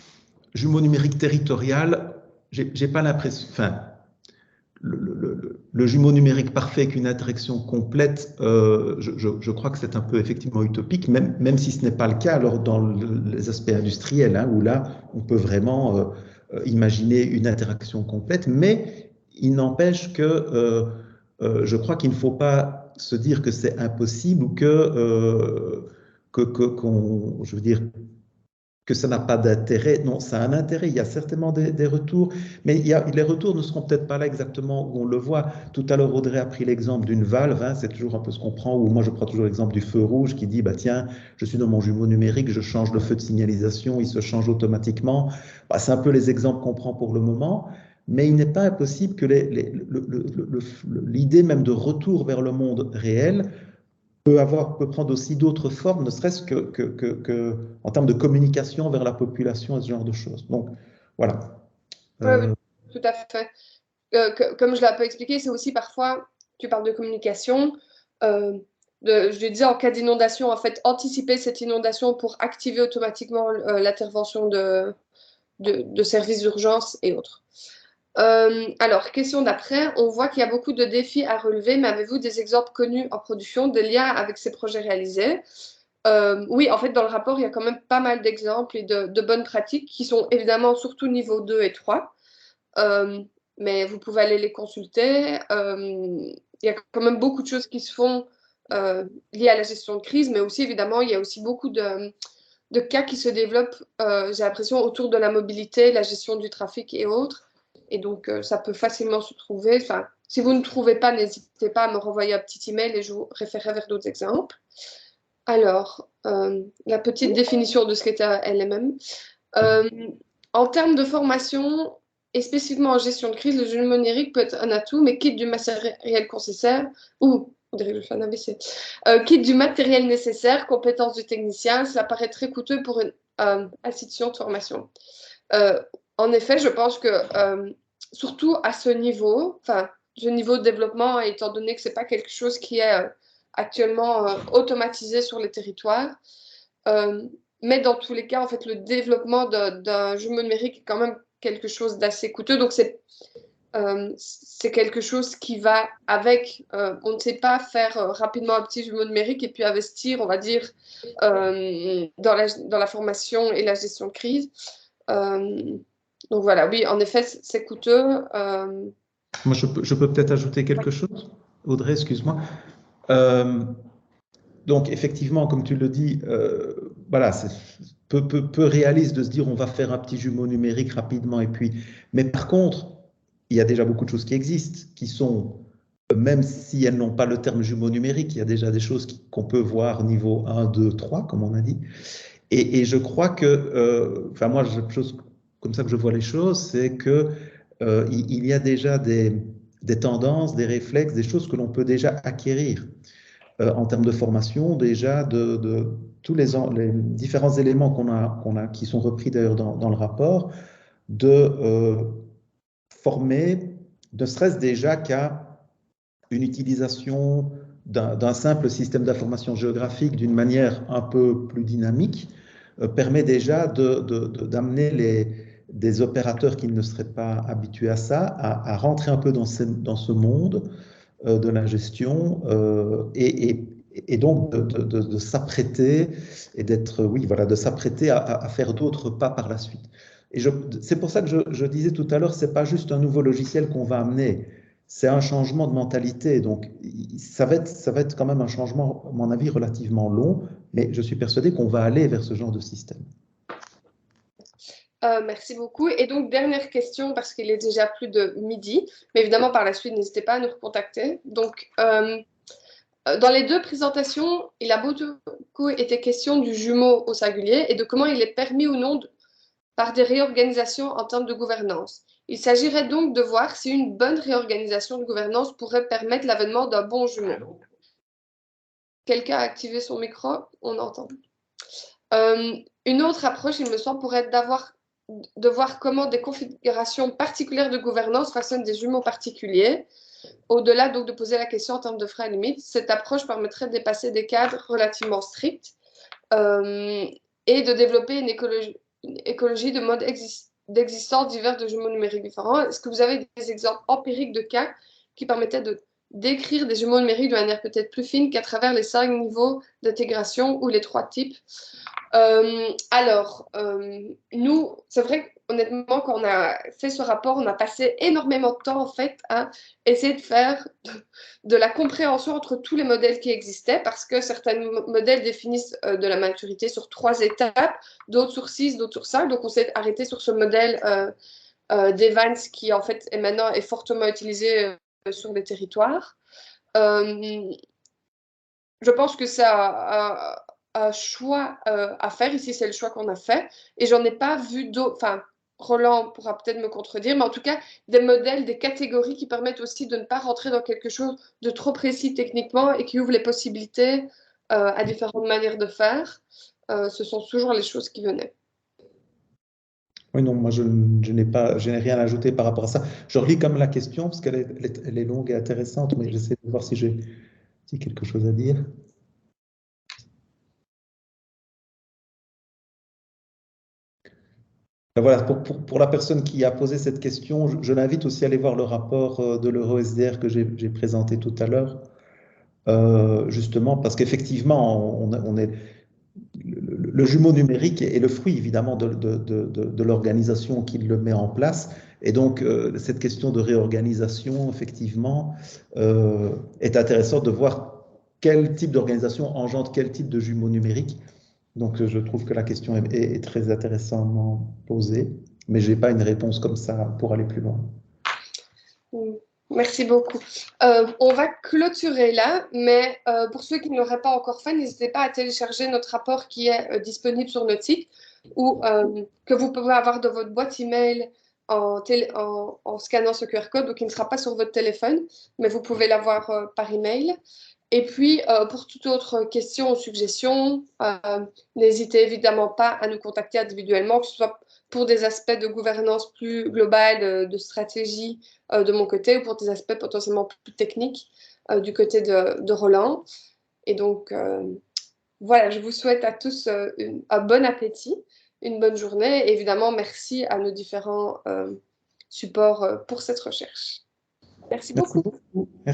jumeau numérique territorial, j'ai pas l'impression. Enfin, le jumeau numérique parfait avec une interaction complète, je crois que c'est un peu effectivement utopique, même si ce n'est pas le cas alors dans les aspects industriels, hein, où là, on peut vraiment imaginer une interaction complète, mais il n'empêche que je crois qu'il ne faut pas se dire que c'est impossible ou je veux dire, que ça n'a pas d'intérêt. Non, ça a un intérêt. Il y a certainement des retours, mais les retours ne seront peut-être pas là exactement où on le voit. Tout à l'heure, Audrey a pris l'exemple d'une valve, hein, c'est toujours un peu ce qu'on prend, ou moi je prends toujours l'exemple du feu rouge qui dit, bah, tiens, je suis dans mon jumeau numérique, je change le feu de signalisation, il se change automatiquement. Bah, c'est un peu les exemples qu'on prend pour le moment. Mais il n'est pas impossible que l'idée même de retour vers le monde réel peut prendre aussi d'autres formes, ne serait-ce que en termes de communication vers la population et ce genre de choses. Donc, voilà. Oui, oui, tout à fait. Comme je l'ai un peu expliqué, c'est aussi parfois, tu parles de communication, je disais en cas d'inondation, en fait, anticiper cette inondation pour activer automatiquement l'intervention de services d'urgence et autres. Alors, question d'après, on voit qu'il y a beaucoup de défis à relever, mais avez-vous des exemples connus en production, des liens avec ces projets réalisés? Oui, en fait, dans le rapport, il y a quand même pas mal d'exemples et de bonnes pratiques qui sont évidemment surtout niveau 2 et 3. Mais vous pouvez aller les consulter. Il y a quand même beaucoup de choses qui se font liées à la gestion de crise, mais aussi, évidemment, il y a aussi beaucoup de cas qui se développent, j'ai l'impression, autour de la mobilité, la gestion du trafic et autres. Et donc, ça peut facilement se trouver. Enfin, si vous ne trouvez pas, n'hésitez pas à me renvoyer un petit email et je vous référerai vers d'autres exemples. Alors, la petite définition de ce qu'est un LMM. Euh, En termes de formation, et spécifiquement en gestion de crise, le jumeau numérique peut être un atout, mais quitte du matériel nécessaire, ou, on dirait que je fais un AVC, quitte du matériel nécessaire, compétences du technicien, cela paraît très coûteux pour une institution de formation. Euh, En effet, je pense que, surtout à ce niveau, enfin, ce niveau de développement, étant donné que ce n'est pas quelque chose qui est actuellement automatisé sur les territoires, mais dans tous les cas, en fait, le développement d'un jumeau numérique est quand même quelque chose d'assez coûteux. Donc, c'est quelque chose qui va avec. On ne sait pas faire rapidement un petit jumeau numérique et puis investir, on va dire, dans la formation et la gestion de crise. Donc voilà, oui, en effet, c'est coûteux. Moi, je peux peut-être ajouter quelque chose. Audrey, excuse-moi. Donc, effectivement, comme tu le dis, voilà, c'est peu réaliste de se dire on va faire un petit jumeau numérique rapidement. Mais par contre, il y a déjà beaucoup de choses qui existent, qui sont, même si elles n'ont pas le terme jumeau numérique, il y a déjà des choses qu'on peut voir niveau 1, 2, 3, comme on a dit. Et je crois que, enfin moi, chose comme ça que je vois les choses, c'est que il y a déjà des tendances, des réflexes, des choses que l'on peut déjà acquérir en termes de formation, déjà de tous les différents éléments qui sont repris d'ailleurs dans le rapport, de former, ne serait-ce déjà qu'à une utilisation d'un simple système d'information géographique d'une manière un peu plus dynamique, permet déjà d'amener des opérateurs qui ne seraient pas habitués à ça, à rentrer un peu dans ce monde de la gestion et donc de s'apprêter et d'être, oui, voilà, de s'apprêter à faire d'autres pas par la suite. Et c'est pour ça que je disais tout à l'heure, c'est pas juste un nouveau logiciel qu'on va amener, c'est un changement de mentalité. Donc, ça va être quand même un changement, à mon avis, relativement long, mais je suis persuadé qu'on va aller vers ce genre de système. Merci beaucoup. Et donc, dernière question, parce qu'il est déjà plus de midi, mais évidemment, par la suite, n'hésitez pas à nous recontacter. Donc, dans les deux présentations, il a beaucoup été question du jumeau au singulier et de comment il est permis ou non par des réorganisations en termes de gouvernance. Il s'agirait donc de voir si une bonne réorganisation de gouvernance pourrait permettre l'avènement d'un bon jumeau. Quelqu'un a activé son micro? On entend. Une autre approche, il me semble, pourrait être de voir comment des configurations particulières de gouvernance façonnent des jumeaux particuliers. Au-delà donc de poser la question en termes de freins limites, cette approche permettrait de dépasser des cadres relativement stricts et de développer une écologie de modes d'existence divers de jumeaux numériques différents. Est-ce que vous avez des exemples empiriques de cas qui permettaient de décrire des jumeaux numériques de manière peut-être plus fine qu'à travers les 5 niveaux d'intégration ou les 3 types? Nous, c'est vrai honnêtement, quand on a fait ce rapport, on a passé énormément de temps en fait à essayer de faire de la compréhension entre tous les modèles qui existaient, parce que certains modèles définissent de la maturité sur 3 étapes, d'autres sur 6, d'autres sur 5. Donc on s'est arrêté sur ce modèle d'Evans qui en fait est fortement utilisé sur les territoires. Je pense que ça un choix à faire. Ici, c'est le choix qu'on a fait. Et j'en ai pas vu d'autres. Enfin, Roland pourra peut-être me contredire, mais en tout cas, des modèles, des catégories qui permettent aussi de ne pas rentrer dans quelque chose de trop précis techniquement et qui ouvrent les possibilités à différentes manières de faire. Ce sont toujours les choses qui venaient. Oui, non, moi je n'ai rien à ajouter par rapport à ça. Je relis comme la question parce qu'elle est longue et intéressante, mais j'essaie de voir si j'ai quelque chose à dire. Voilà, pour la personne qui a posé cette question, je l'invite aussi à aller voir le rapport de l'EuroSDR que j'ai présenté tout à l'heure, justement parce qu'effectivement, on est le jumeau numérique est le fruit évidemment de l'organisation qui le met en place. Et donc, cette question de réorganisation, effectivement, est intéressante de voir quel type d'organisation engendre quel type de jumeau numérique. Donc, je trouve que la question est très intéressamment posée, mais je n'ai pas une réponse comme ça pour aller plus loin. Merci beaucoup. On va clôturer là, mais pour ceux qui ne l'auraient pas encore fait, n'hésitez pas à télécharger notre rapport qui est disponible sur notre site ou que vous pouvez avoir dans votre boîte email en scannant ce QR code, donc il ne sera pas sur votre téléphone, mais vous pouvez l'avoir par email. Et puis, pour toute autre question ou suggestion, n'hésitez évidemment pas à nous contacter individuellement, que ce soit pour des aspects de gouvernance plus globale, de stratégie de mon côté, ou pour des aspects potentiellement plus techniques du côté de Roland. Et donc, voilà, je vous souhaite à tous un bon appétit, une bonne journée. Et évidemment, merci à nos différents supports pour cette recherche. Merci beaucoup. Merci beaucoup. Merci.